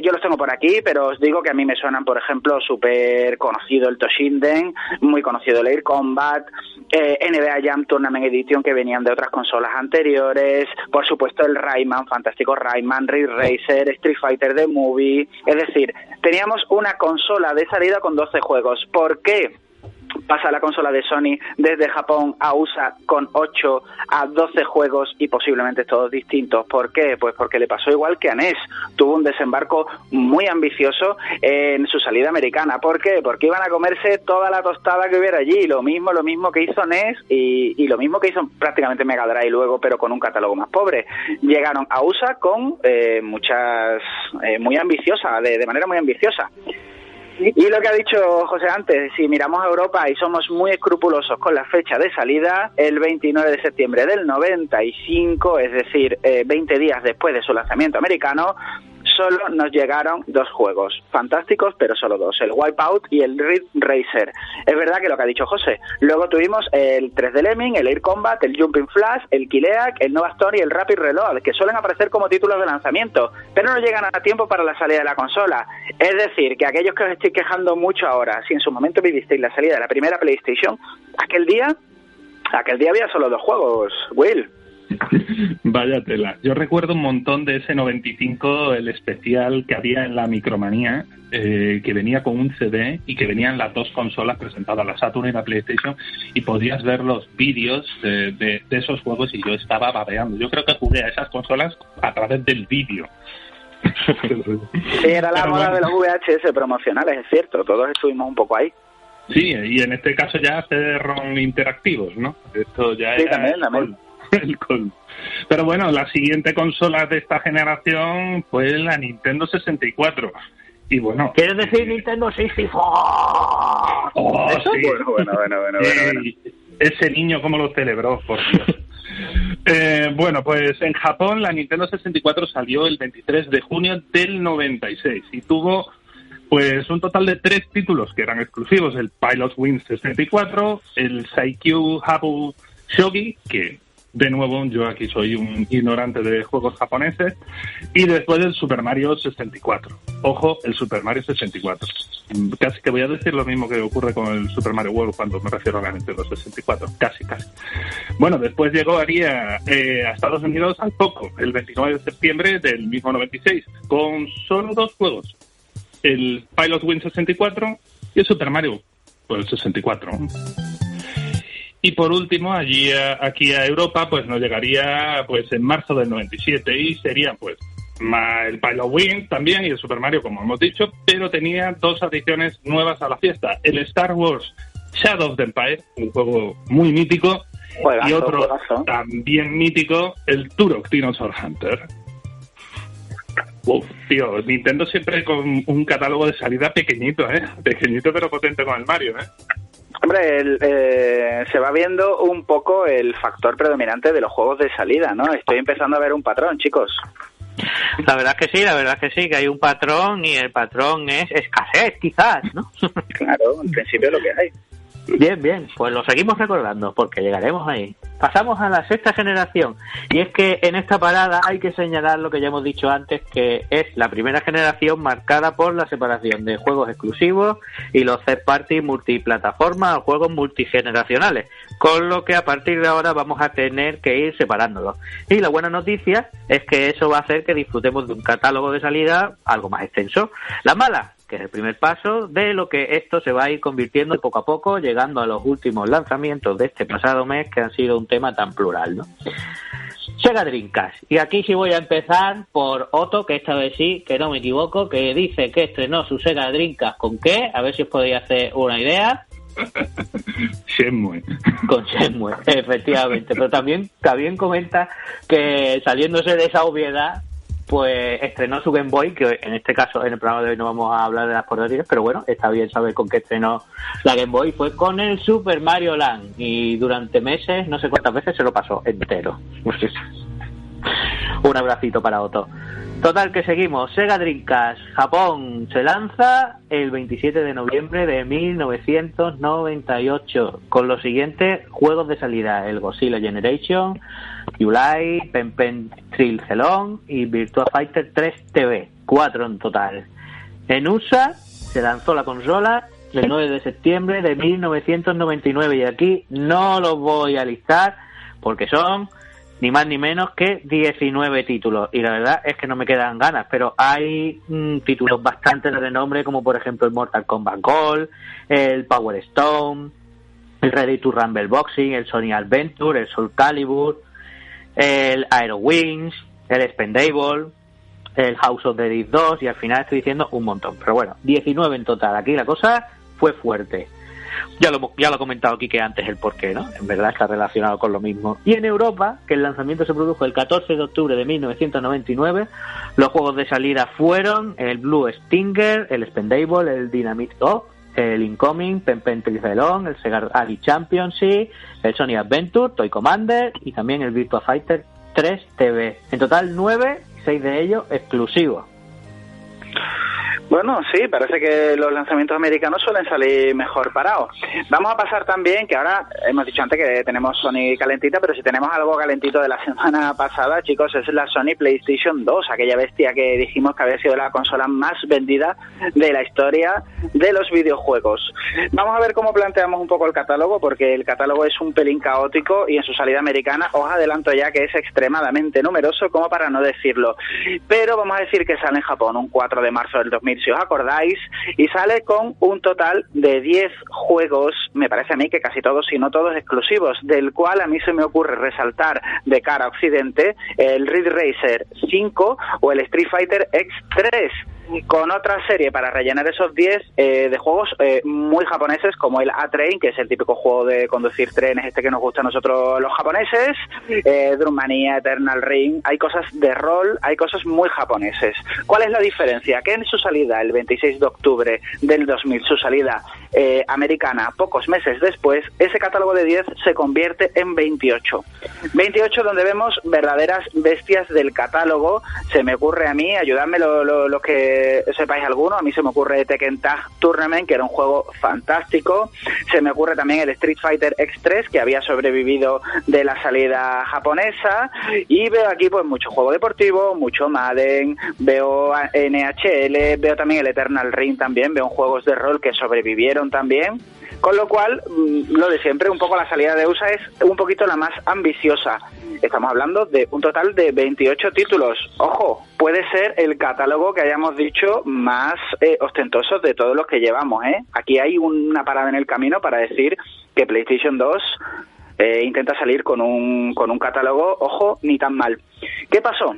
Yo los tengo por aquí, pero os digo que a mí me suenan, por ejemplo, súper conocido el Toshinden, muy conocido el Air Combat, NBA Jam Tournament Edition, que venían de otras consolas anteriores, por supuesto el Rayman, fantástico Rayman, Ridge Racer, Street Fighter The Movie. Es decir, teníamos una consola de salida con 12 juegos. ¿Por qué pasa la consola de Sony desde Japón a USA con 8 a 12 juegos y posiblemente todos distintos? ¿Por qué? Pues porque le pasó igual que a NES. Tuvo un desembarco muy ambicioso en su salida americana. ¿Por qué? Porque iban a comerse toda la tostada que hubiera allí. Lo mismo que hizo NES y lo mismo que hizo prácticamente Mega Drive luego, pero con un catálogo más pobre. Llegaron a USA con muy ambiciosa, de manera muy ambiciosa. Y lo que ha dicho José antes, si miramos a Europa y somos muy escrupulosos con la fecha de salida, el 29 de septiembre del 95, es decir, 20 días después de su lanzamiento americano, solo nos llegaron 2 juegos fantásticos, pero solo 2, el Wipeout y el Ridge Racer. Es verdad que lo que ha dicho José. Luego tuvimos el 3D Lemming, el Air Combat, el Jumping Flash, el Kileak, el Nova Storm y el Rapid Reload, que suelen aparecer como títulos de lanzamiento, pero no llegan a tiempo para la salida de la consola. Es decir, que aquellos que os estéis quejando mucho ahora, si en su momento vivisteis la salida de la primera PlayStation, aquel día había solo 2 juegos, Will. Vaya tela. Yo recuerdo un montón de ese 95, el especial que había en la Micromanía, que venía con un CD y que venían las 2 consolas presentadas, la Saturn y la PlayStation, y podías ver los vídeos de esos juegos y yo estaba babeando. Yo creo que jugué a esas consolas a través del vídeo. Sí, era la moda de los VHS promocionales, es cierto, todos estuvimos un poco ahí. Sí, y en este caso ya CD-ROM interactivos, ¿no? Esto ya sí, era también. el colmo. Pero bueno, la siguiente consola de esta generación fue la Nintendo 64. Y bueno... ¿Quieres decir Nintendo 64? Oh, sí. Bueno. Ese niño cómo lo celebró, por Dios. Bueno, pues en Japón la Nintendo 64 salió el 23 de junio del 96 y tuvo pues un total de 3 títulos que eran exclusivos: el Pilot Wings 64, el Saikyu Habu Shogi, que de nuevo, yo aquí soy un ignorante de juegos japoneses. Y después el Super Mario 64. Ojo, el Super Mario 64. Casi que voy a decir lo mismo que ocurre con el Super Mario World cuando me refiero a la Nintendo 64. Casi. Bueno, después llegaría a Estados Unidos al poco, el 29 de septiembre del mismo 96, con solo 2 juegos. El Pilot Wing 64 y el Super Mario World 64. Y por último, aquí a Europa, pues nos llegaría pues en marzo del 97 y serían pues el Pilot Wing también y el Super Mario, como hemos dicho, pero tenía 2 adiciones nuevas a la fiesta. El Star Wars Shadow of the Empire, un juego muy mítico, y otro también mítico, el Turok Dinosaur Hunter. Uf, tío, Nintendo siempre con un catálogo de salida pequeñito, pequeñito pero potente con el Mario, Hombre, se va viendo un poco el factor predominante de los juegos de salida, ¿no? Estoy empezando a ver un patrón, chicos. La verdad es que sí, que hay un patrón y el patrón es escasez, quizás, ¿no? Claro, en principio es lo que hay. Bien, pues lo seguimos recordando porque llegaremos ahí. Pasamos a la 6ª generación y es que en esta parada hay que señalar lo que ya hemos dicho antes, que es la primera generación marcada por la separación de juegos exclusivos y los third party multiplataformas o juegos multigeneracionales, con lo que a partir de ahora vamos a tener que ir separándolos. Y la buena noticia es que eso va a hacer que disfrutemos de un catálogo de salida algo más extenso. La mala, que es el primer paso de lo que esto se va a ir convirtiendo poco a poco, llegando a los últimos lanzamientos de este pasado mes, que han sido un tema tan plural, ¿no? Sega Dreamcast. Y aquí sí voy a empezar por Otto, que esta vez sí, que no me equivoco, que dice que estrenó su Sega Dreamcast ¿con qué? A ver si os podéis hacer una idea. Shenmue. Con Shenmue, efectivamente. Pero también comenta que saliéndose de esa obviedad, pues estrenó su Game Boy, que en este caso en el programa de hoy no vamos a hablar de las portátiles, pero bueno, está bien saber con qué estrenó la Game Boy. Fue con el Super Mario Land y durante meses, no sé cuántas veces, se lo pasó entero. Un abracito para Otto. Total, que seguimos. Sega Dreamcast Japón se lanza el 27 de noviembre de 1998 con los siguientes juegos de salida: el Godzilla Generation, Yulai, Pen Thrill Zelon y Virtua Fighter 3 TV, 4 en total. En USA se lanzó la consola el 9 de septiembre de 1999 y aquí no los voy a listar porque son ni más ni menos que 19 títulos y la verdad es que no me quedan ganas, pero hay títulos bastante de renombre, como por ejemplo el Mortal Kombat Gold, el Power Stone, el Ready to Rumble Boxing, el Sonic Adventure, el Soul Calibur, el Aero Wings, el Spendable, el House of the Dead 2 y al final estoy diciendo un montón, pero bueno, 19 en total. Aquí la cosa fue fuerte. Ya lo he comentado aquí que antes el porqué, ¿no? En verdad está relacionado con lo mismo. Y en Europa, que el lanzamiento se produjo el 14 de octubre de 1999, los juegos de salida fueron el Blue Stinger, el Spendable, el Dynamite Dog, el Incoming, Pen Tricelon, el Sega Rally Championship, el Sonic Adventure, Toy Commander y también el Virtua Fighter 3 TV. En total 9, 6 de ellos exclusivos. Bueno, sí, parece que los lanzamientos americanos suelen salir mejor parados. Vamos a pasar también, que ahora hemos dicho antes que tenemos Sony calentita, pero si tenemos algo calentito de la semana pasada, chicos, es la Sony PlayStation 2, aquella bestia que dijimos que había sido la consola más vendida de la historia de los videojuegos. Vamos a ver cómo planteamos un poco el catálogo, porque el catálogo es un pelín caótico y en su salida americana os adelanto ya que es extremadamente numeroso, como para no decirlo. Pero vamos a decir que sale en Japón un 4 de marzo del 2000, si os acordáis, y sale con un total de 10 juegos, me parece a mí que casi todos, si no todos, exclusivos, del cual a mí se me ocurre resaltar de cara a Occidente el Ridge Racer 5 o el Street Fighter X3, con otra serie para rellenar esos 10 de juegos muy japoneses, como el A-Train, que es el típico juego de conducir trenes que nos gusta a nosotros los japoneses, Drummania, Eternal Ring. Hay cosas de rol, hay cosas muy japoneses. ¿Cuál es la diferencia? Que en su salida el 26 de octubre del 2000, su salida americana, pocos meses después, ese catálogo de 10 se convierte en 28 donde vemos verdaderas bestias del catálogo. Se me ocurre a mí, ayudadme los que que sepáis alguno. A mí se me ocurre Tekken Tag Tournament, que era un juego fantástico. Se me ocurre también el Street Fighter X3, que había sobrevivido de la salida japonesa. Y veo aquí pues mucho juego deportivo, mucho Madden, veo NHL, veo también el Eternal Ring también, veo juegos de rol que sobrevivieron también. Con lo cual, lo de siempre, un poco la salida de USA es un poquito la más ambiciosa. Estamos hablando de un total de 28 títulos. Ojo, puede ser el catálogo que hayamos dicho más ostentoso de todos los que llevamos, ¿eh? Aquí hay una parada en el camino para decir que PlayStation 2 intenta salir con un catálogo, ojo, ni tan mal. ¿Qué pasó?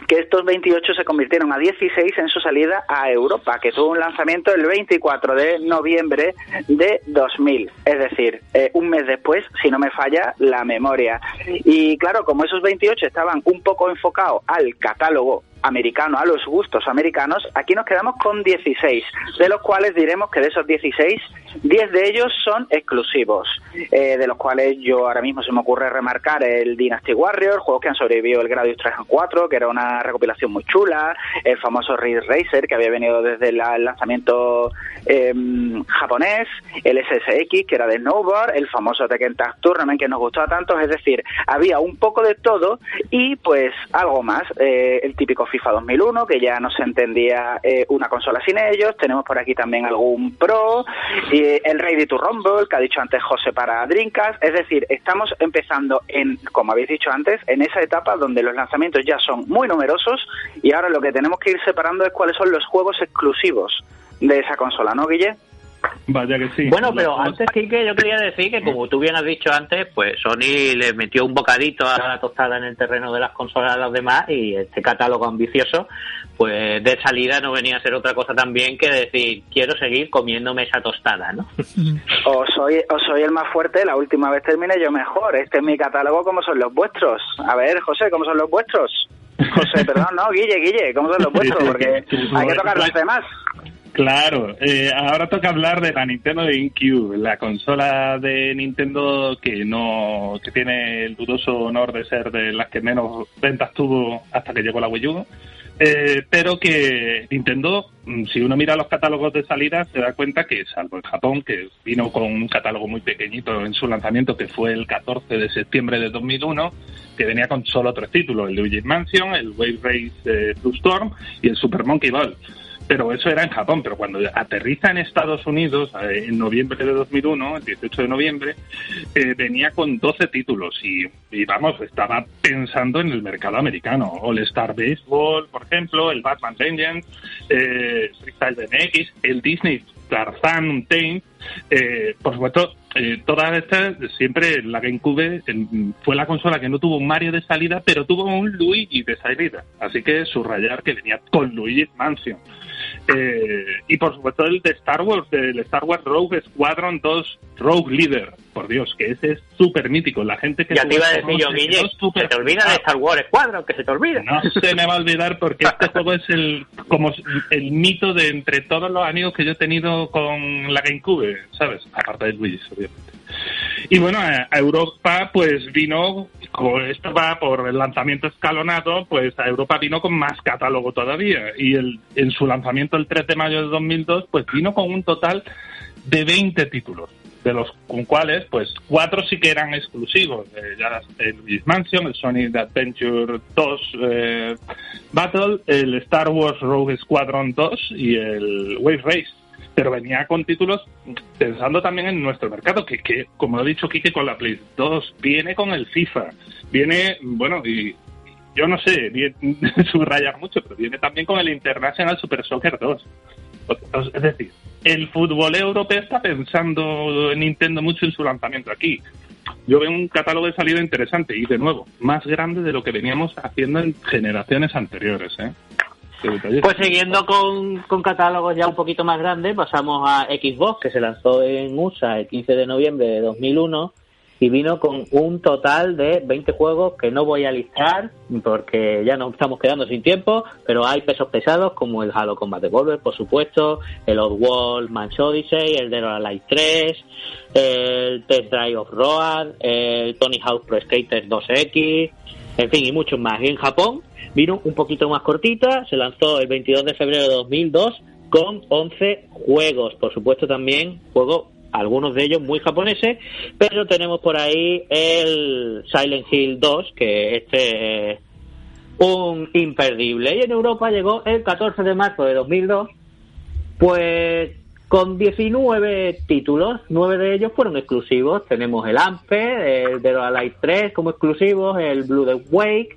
Que estos 28 se convirtieron a 16 en su salida a Europa, que tuvo un lanzamiento el 24 de noviembre de 2000, es decir, un mes después, si no me falla la memoria. Y claro, como esos 28 estaban un poco enfocados al catálogo americano, a los gustos americanos, aquí nos quedamos con 16, de los cuales diremos que de esos 16, 10 de ellos son exclusivos, de los cuales yo ahora mismo se me ocurre remarcar el Dynasty Warriors, juegos que han sobrevivido el Gradius Trajan 4, que era una recopilación muy chula, el famoso Ridge Racer, que había venido desde el lanzamiento japonés, el SSX, que era de snowboard, el famoso Tekken Tag Tournament, que nos gustó a tantos, es decir, había un poco de todo y pues algo más, el típico FIFA 2001, que ya no se entendía una consola sin ellos. Tenemos por aquí también algún Pro, y el Ready to Rumble, que ha dicho antes José para Dreamcast. Es decir, estamos empezando como habéis dicho antes, en esa etapa donde los lanzamientos ya son muy numerosos y ahora lo que tenemos que ir separando es cuáles son los juegos exclusivos de esa consola, ¿no, Guille? Vaya que sí. Bueno, pero antes, Quique, yo quería decir que, como tú bien has dicho antes, pues Sony le metió un bocadito a la tostada en el terreno de las consolas a los demás, y este catálogo ambicioso, pues de salida no venía a ser otra cosa también que decir, quiero seguir comiéndome esa tostada, ¿no? O soy el más fuerte, la última vez terminé yo mejor. Este es mi catálogo, ¿cómo son los vuestros? A ver, José, ¿cómo son los vuestros? José, perdón, no, Guille, ¿cómo son los vuestros? Porque hay que tocar los demás. Claro, ahora toca hablar de la Nintendo GameCube, la consola de Nintendo que tiene el dudoso honor de ser de las que menos ventas tuvo hasta que llegó la Wii U, pero que Nintendo, si uno mira los catálogos de salida, se da cuenta que, salvo en Japón, que vino con un catálogo muy pequeñito en su lanzamiento, que fue el 14 de septiembre de 2001, que venía con solo 3 títulos, el Luigi's Mansion, el Wave Race Blue Storm y el Super Monkey Ball. Pero eso era en Japón, pero cuando aterriza en Estados Unidos, en noviembre de 2001, el 18 de noviembre, venía con 12 títulos y vamos, estaba pensando en el mercado americano. All Star Baseball, por ejemplo, el Batman Legends, Freestyle BMX, el Disney Tarzan Untamed, por supuesto, todas estas, siempre la GameCube fue la consola que no tuvo un Mario de salida, pero tuvo un Luigi de salida. Así que subrayar que venía con Luigi's Mansion. Y por supuesto el de Star Wars, el Star Wars Rogue Squadron 2 Rogue Leader, por Dios, que ese es súper mítico. La gente que ya te iba a decir yo, Guille, se te olvida de Star Wars Squadron, que se te olvida. No se me va a olvidar, porque este juego es como el mito de entre todos los amigos que yo he tenido con la GameCube, ¿sabes? Aparte de Luigi, obviamente. Y bueno, a Europa pues vino, como esto va por el lanzamiento escalonado, pues a Europa vino con más catálogo todavía, y en su lanzamiento el 3 de mayo de 2002 pues vino con un total de 20 títulos, de los con cuales pues 4 sí que eran exclusivos, ya el Luigi's Mansion, el Sonic Adventure 2 Battle, el Star Wars Rogue Squadron 2 y el Wave Race. Pero venía con títulos pensando también en nuestro mercado, que como ha dicho Quique, con la Play 2, viene con el FIFA, viene, bueno, y yo no sé subrayar mucho, pero viene también con el International Super Soccer 2. Es decir, el fútbol europeo está pensando en Nintendo mucho en su lanzamiento aquí. Yo veo un catálogo de salida interesante y, de nuevo, más grande de lo que veníamos haciendo en generaciones anteriores, ¿eh? Pues siguiendo con catálogos ya un poquito más grandes, pasamos a Xbox, que se lanzó en USA el 15 de noviembre de 2001 y vino con un total de 20 juegos que no voy a listar porque ya nos estamos quedando sin tiempo, pero hay pesos pesados como el Halo Combat Evolved, por supuesto, el Oddworld Man's Odyssey, el Dead or Alive 3, el Test Drive Off-Road, el Tony Hawk Pro Skater 2X, en fin, y muchos más. Y en Japón vino un poquito más cortita, se lanzó el 22 de febrero de 2002 con 11 juegos. Por supuesto también juegos, algunos de ellos muy japoneses, pero tenemos por ahí el Silent Hill 2, que este es un imperdible. Y en Europa llegó el 14 de marzo de 2002, pues con 19 títulos, 9 de ellos fueron exclusivos. Tenemos el Ampe, el Dead or Alive 3 como exclusivos, el Blood Wake,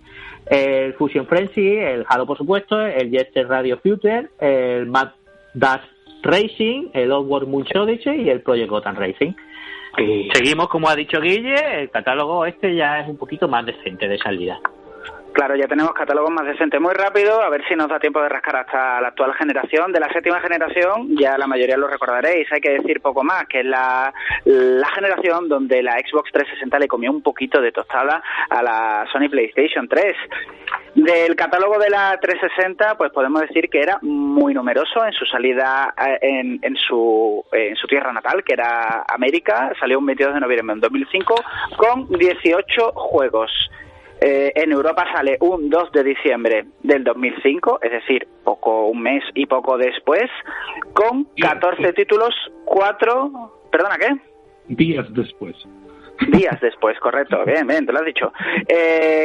el Fusion Frenzy, el Halo por supuesto, el Jet Set Radio Future, el Mad Dash Racing, el Oddworld Munch Odyssey y el Project Gotham Racing. Y seguimos, como ha dicho Guille, el catálogo este ya es un poquito más decente de salida. Claro, ya tenemos catálogos más decentes. Muy rápido, a ver si nos da tiempo de rascar hasta la actual generación. De la 7ª generación, ya la mayoría lo recordaréis, hay que decir poco más, que es la generación donde la Xbox 360 le comió un poquito de tostada a la Sony PlayStation 3. Del catálogo de la 360, pues podemos decir que era muy numeroso en su salida en su tierra natal, que era América. Salió un 22 de noviembre de 2005 con 18 juegos. En Europa sale un 2 de diciembre del 2005, es decir, un mes y poco después, con 14 títulos, 4... ¿Perdona, qué? Días después. Días después, correcto, bien, te lo has dicho.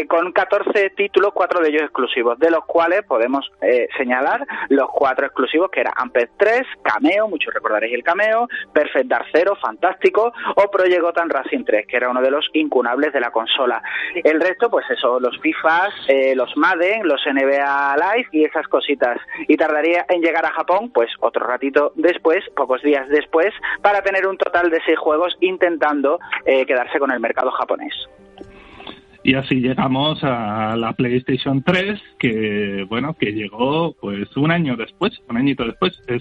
Con 14 títulos, 4 de ellos exclusivos, de los cuales podemos señalar los 4 exclusivos, que era Amped 3, Cameo, muchos recordaréis el Cameo, Perfect Dark Zero, fantástico, o Project Gotham Racing 3, que era uno de los incunables de la consola. El resto, pues eso, los FIFAs, los Madden, los NBA Live y esas cositas. Y tardaría en llegar a Japón, pues otro ratito después, pocos días después, para tener un total de 6 juegos intentando quedar con el mercado japonés. Y así llegamos a la PlayStation 3, que llegó pues un añito después.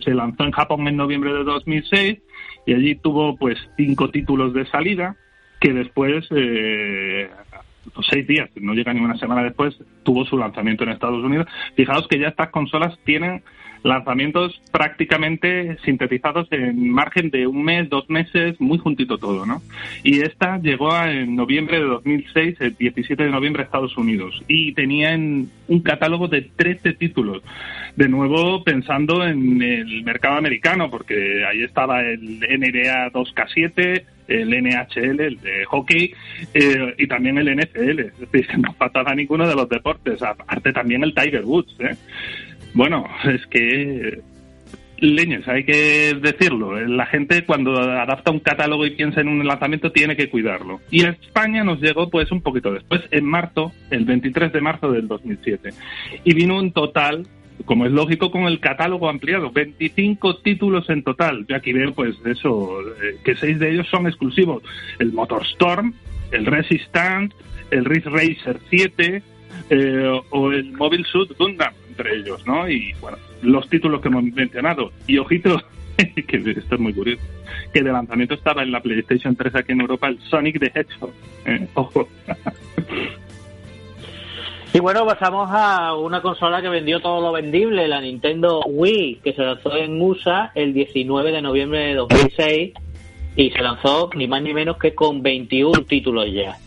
Se lanzó en Japón en noviembre de 2006 y allí tuvo pues 5 títulos de salida, que después 6 días, no llega ni una semana después, tuvo su lanzamiento en Estados Unidos. Fijaos que ya estas consolas tienen lanzamientos prácticamente sintetizados en margen de un mes, 2 meses, muy juntito todo, ¿no? Y esta llegó en noviembre de 2006, el 17 de noviembre a Estados Unidos, y tenía un catálogo de 13 títulos. De nuevo pensando en el mercado americano, porque ahí estaba el NBA 2K7, el NHL, el de hockey, y también el NFL. Es decir, no faltaba ninguno de los deportes, aparte también el Tiger Woods, ¿eh? Bueno, es que leñes, hay que decirlo. La gente cuando adapta un catálogo y piensa en un lanzamiento tiene que cuidarlo. Y a España nos llegó pues un poquito después, en marzo, el 23 de marzo del 2007. Y vino un total, como es lógico, con el catálogo ampliado, 25 títulos en total. Yo aquí veo pues eso, que 6 de ellos son exclusivos. El MotorStorm, el Resistance, el Ridge Racer 7 o el Mobile Suit Gundam, entre ellos, ¿no? Y bueno, los títulos que hemos mencionado. Y ojito, que esto es muy curioso, que de lanzamiento estaba en la PlayStation 3 aquí en Europa el Sonic the Hedgehog. Ojo. Y bueno, pasamos a una consola que vendió todo lo vendible, la Nintendo Wii, que se lanzó en USA el 19 de noviembre de 2006 y se lanzó ni más ni menos que con 21 títulos ya.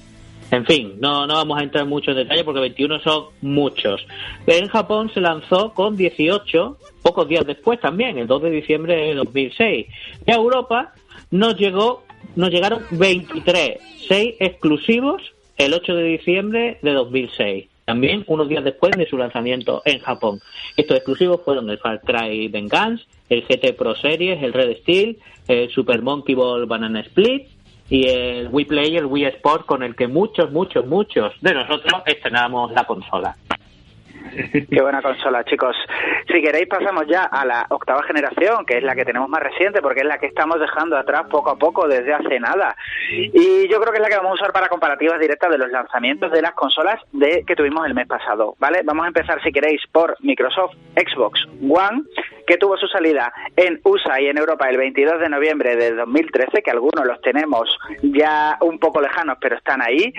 En fin, no vamos a entrar mucho en detalle porque 21 son muchos. En Japón se lanzó con 18, pocos días después también, el 2 de diciembre de 2006. Y a Europa nos llegaron 23, 6 exclusivos el 8 de diciembre de 2006. También unos días después de su lanzamiento en Japón. Estos exclusivos fueron el Far Cry Vengeance, el GT Pro Series, el Red Steel, el Super Monkey Ball Banana Split y el Wii Play y el Wii Sport, con el que muchos de nosotros estrenamos la consola. Qué buena consola, chicos. Si queréis pasamos ya a la 8ª generación, que es la que tenemos más reciente, porque es la que estamos dejando atrás poco a poco desde hace nada. Y yo creo que es la que vamos a usar para comparativas directas de los lanzamientos de las consolas que tuvimos el mes pasado, ¿vale? Vamos a empezar, si queréis, por Microsoft Xbox One, que tuvo su salida en USA y en Europa el 22 de noviembre de 2013, que algunos los tenemos ya un poco lejanos, pero están ahí,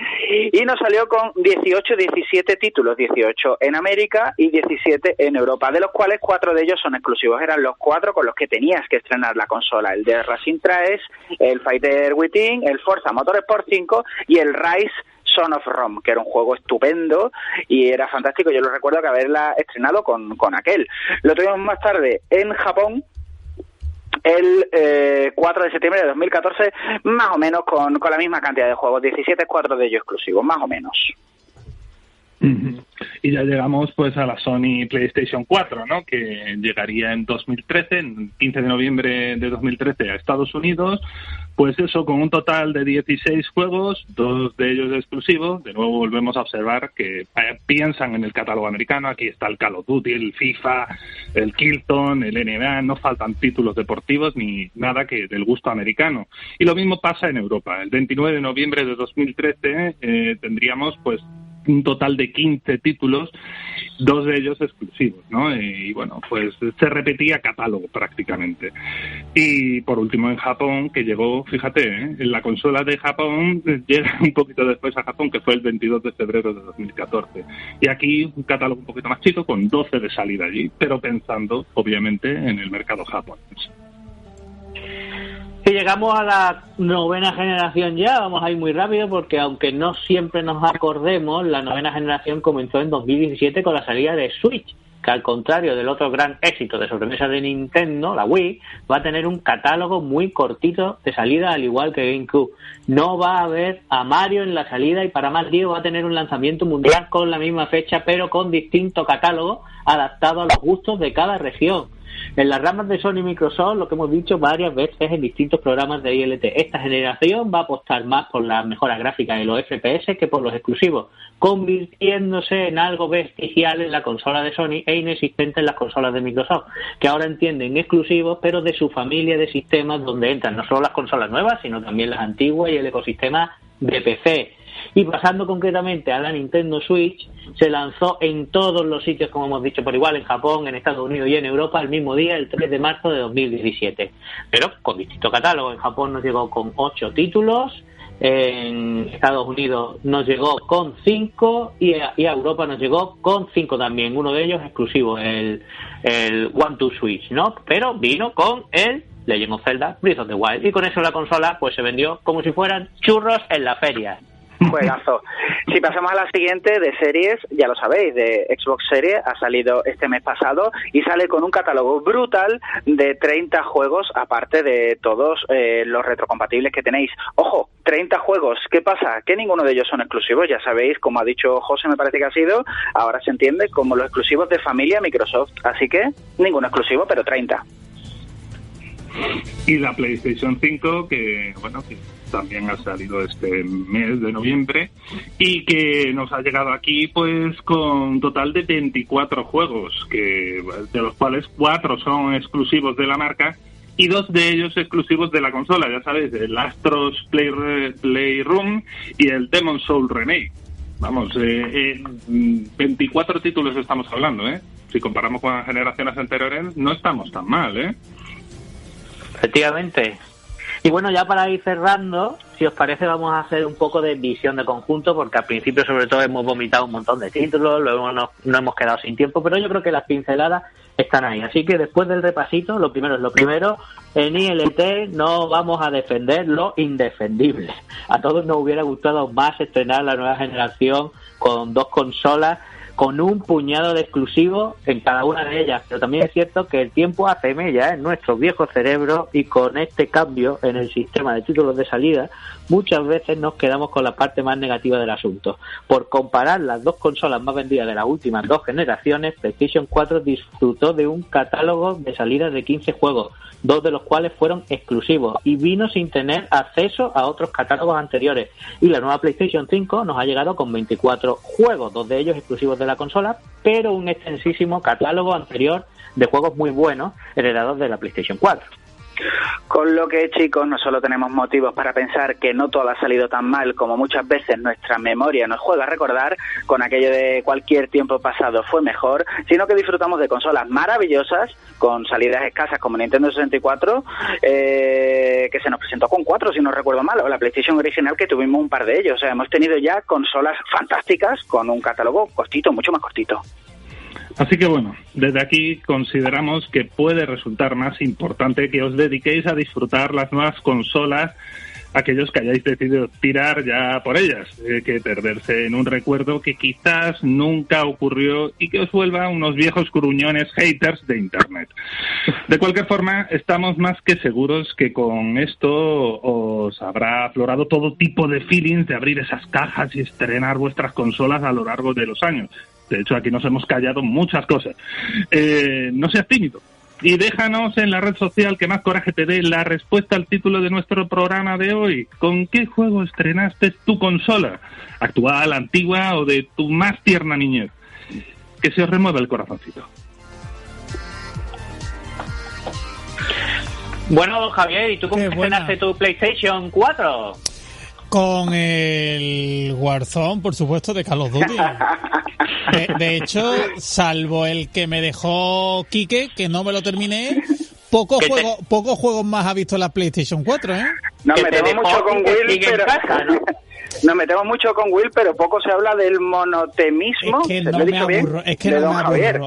y nos salió con 17 títulos, 18 en América y 17 en Europa, de los cuales 4 de ellos son exclusivos. Eran los 4 con los que tenías que estrenar la consola: el de Racing 3, el Fighter Within, el Forza Motorsport 5 y el Rise Son of Rome, que era un juego estupendo y era fantástico. Yo lo recuerdo que haberla estrenado con aquel. Lo tuvimos más tarde en Japón, el 4 de septiembre de 2014, más o menos con la misma cantidad de juegos, 17, 4 de ellos exclusivos, más o menos. Y ya llegamos pues a la Sony PlayStation 4, ¿no? Que llegaría en 2013, en 15 de noviembre de 2013 a Estados Unidos. Pues eso, con un total de 16 juegos, 2 de ellos exclusivos. De nuevo volvemos a observar que piensan en el catálogo americano. Aquí está el Call of Duty, el FIFA, el Killzone, el NBA. No faltan títulos deportivos ni nada que del gusto americano. Y lo mismo pasa en Europa. El 29 de noviembre de 2013 tendríamos pues un total de 15 títulos, 2 de ellos exclusivos, ¿no? Y bueno, pues se repetía catálogo prácticamente. Y por último en Japón, que llegó, fíjate, en la consola de Japón llega un poquito después a Japón, que fue el 22 de febrero de 2014. Y aquí un catálogo un poquito más chico, con 12 de salida allí, pero pensando, obviamente, en el mercado japonés. Y llegamos a la 9ª generación ya, vamos a ir muy rápido porque aunque no siempre nos acordemos, la 9ª generación comenzó en 2017 con la salida de Switch, que al contrario del otro gran éxito de sobremesa de Nintendo, la Wii, va a tener un catálogo muy cortito de salida, al igual que GameCube. No va a haber a Mario en la salida y para más lío va a tener un lanzamiento mundial con la misma fecha, pero con distinto catálogo adaptado a los gustos de cada región. En las ramas de Sony y Microsoft, lo que hemos dicho varias veces en distintos programas de ILT, esta generación va a apostar más por las mejoras gráficas de los FPS que por los exclusivos, convirtiéndose en algo vestigial en la consola de Sony e inexistente en las consolas de Microsoft, que ahora entienden exclusivos, pero de su familia de sistemas donde entran no solo las consolas nuevas, sino también las antiguas y el ecosistema de PC. Y pasando concretamente a la Nintendo Switch, se lanzó en todos los sitios, como hemos dicho, por igual, en Japón, en Estados Unidos y en Europa, el mismo día, el 3 de marzo de 2017. Pero con distinto catálogo. En Japón nos llegó con 8 títulos, en Estados Unidos nos llegó con 5 y a Europa nos llegó con 5 también. Uno de ellos exclusivo, el One to Switch, ¿no? Pero vino con el Legend of Zelda Breath of the Wild. Y con eso la consola pues se vendió como si fueran churros en la feria. Juegazo. Si pasamos a la siguiente de series, ya lo sabéis, de Xbox Series, ha salido este mes pasado y sale con un catálogo brutal de 30 juegos, aparte de todos los retrocompatibles que tenéis. Ojo, 30 juegos. ¿Qué pasa? Que ninguno de ellos son exclusivos, ya sabéis, como ha dicho José, me parece que ha sido, ahora se entiende como los exclusivos de familia Microsoft. Así que, ninguno exclusivo, pero 30. Y la PlayStation 5, que bueno, que también ha salido este mes de noviembre y que nos ha llegado aquí pues con un total de 24 juegos, que de los cuales 4 son exclusivos de la marca y 2 de ellos exclusivos de la consola, ya sabéis, el Astros Playroom y el Demon's Souls Remake. Vamos, 24 títulos estamos hablando, ¿eh? Si comparamos con las generaciones anteriores, no estamos tan mal, ¿eh? Efectivamente. Y bueno, ya para ir cerrando, si os parece, vamos a hacer un poco de visión de conjunto, porque al principio sobre todo hemos vomitado un montón de títulos, luego no hemos quedado sin tiempo, pero yo creo que las pinceladas están ahí. Así que después del repasito, lo primero es lo primero, en ILT no vamos a defender lo indefendible. A todos nos hubiera gustado más estrenar la nueva generación con 2 consolas, con un puñado de exclusivos en cada una de ellas, pero también es cierto que el tiempo hace mella en nuestro viejo cerebro y con este cambio en el sistema de títulos de salida muchas veces nos quedamos con la parte más negativa del asunto. Por comparar las 2 consolas más vendidas de las últimas 2 generaciones, PlayStation 4 disfrutó de un catálogo de salida de 15 juegos, 2 de los cuales fueron exclusivos y vino sin tener acceso a otros catálogos anteriores. Y la nueva PlayStation 5 nos ha llegado con 24 juegos, 2 de ellos exclusivos de la consola, pero un extensísimo catálogo anterior de juegos muy buenos heredados de la PlayStation 4. Con lo que, chicos, no solo tenemos motivos para pensar que no todo ha salido tan mal como muchas veces nuestra memoria nos juega a recordar, con aquello de cualquier tiempo pasado fue mejor, sino que disfrutamos de consolas maravillosas, con salidas escasas como Nintendo 64, que se nos presentó con 4, si no recuerdo mal, o la PlayStation original, que tuvimos un par de ellos. O sea, hemos tenido ya consolas fantásticas con un catálogo cortito, mucho más cortito. Así que bueno, desde aquí consideramos que puede resultar más importante que os dediquéis a disfrutar las nuevas consolas aquellos que hayáis decidido tirar ya por ellas, que perderse en un recuerdo que quizás nunca ocurrió y que os vuelva unos viejos gruñones haters de Internet. De cualquier forma, estamos más que seguros que con esto os habrá aflorado todo tipo de feelings de abrir esas cajas y estrenar vuestras consolas a lo largo de los años. De hecho, aquí nos hemos callado muchas cosas. No seas tímido. Y déjanos en la red social que más coraje te dé la respuesta al título de nuestro programa de hoy. ¿Con qué juego estrenaste tu consola? ¿Actual, antigua o de tu más tierna niñez? Que se os remueva el corazoncito. Bueno, Javier, ¿y tú cómo estrenaste tu PlayStation 4? Con el Warzone, por supuesto, de Call of Duty. De hecho, salvo el que me dejó Quique, que no me lo terminé, pocos juegos más ha visto la PlayStation 4, ¿eh? Nos metemos mucho con Will, pero... Nos metemos mucho con Will, pero poco se habla del monotemismo. Es que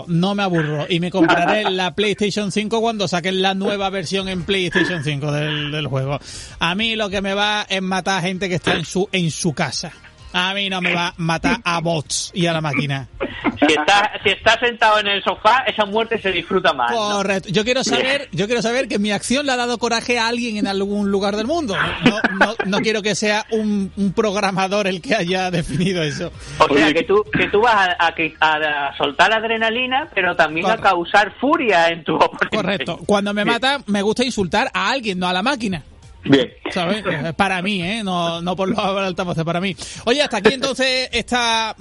no me aburro. Y me compraré la PlayStation 5 cuando saquen la nueva versión en PlayStation 5 del juego. A mí lo que me va es matar a gente que está en su casa. A mí no me va a matar a bots y a la máquina. Si estás sentado en el sofá, esa muerte se disfruta más, ¿no? Correcto. Yo quiero saber que mi acción le ha dado coraje a alguien en algún lugar del mundo. No quiero que sea un programador el que haya definido eso. O sea, que tú vas a soltar adrenalina, pero también a causar furia en tu oponente. Correcto. Cuando me matan, me gusta insultar a alguien, no a la máquina. Bien. ¿Sabes? Para mí, no por los altavoces, para mí. Oye, hasta aquí entonces esta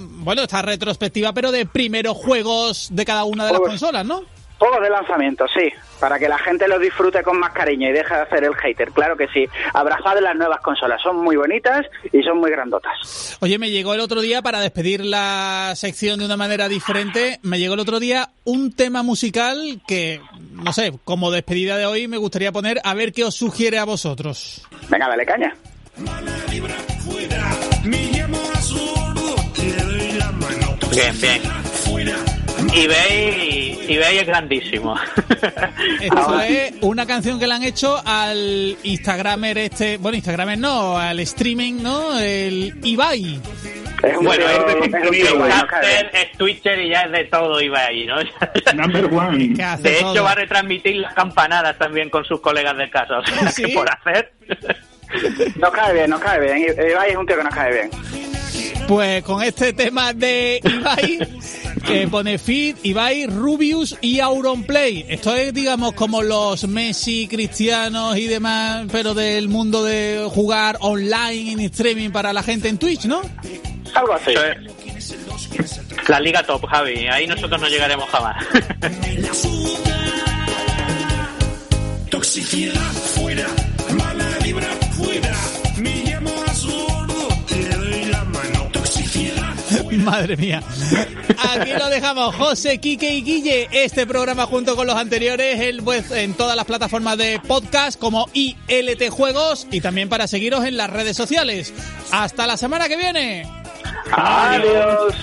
retrospectiva, pero de primeros juegos de cada una de las consolas, ¿no? Juegos de lanzamiento, sí, para que la gente los disfrute con más cariño y deje de hacer el hater, claro que sí. Abrazad las nuevas consolas, son muy bonitas y son muy grandotas. Oye, me llegó el otro día, para despedir la sección de una manera diferente, me llegó el otro día un tema musical que, no sé, como despedida de hoy me gustaría poner, a ver qué os sugiere a vosotros. Venga, dale caña. Bien. eBay es grandísimo. Esto es una canción que le han hecho al Instagramer al streaming, ¿no? El Ibai. Es Twitter y ya es de todo Ibai, ¿no? Number one. De hecho, va a retransmitir las campanadas también con sus colegas de casa. O sea, ¿sí? Que por hacer... Nos cae bien. Ibai es un tío que nos cae bien. Pues con este tema de Ibai, que pone Fit, Ibai, Rubius y Auronplay. Esto es, digamos, como los Messi, Cristianos y demás, pero del mundo de jugar online en streaming para la gente en Twitch, ¿no? Algo así. La liga top, Javi. Ahí nosotros no llegaremos jamás. Toxicidad fuera, mala vibra fuera, me llamo a sordo, te doy la mano. Toxicidad fuera. Madre mía. Aquí lo dejamos, José, Quique y Guille. Este programa junto con los anteriores en todas las plataformas de podcast como ILT Juegos y también para seguiros en las redes sociales. Hasta la semana que viene. Adiós.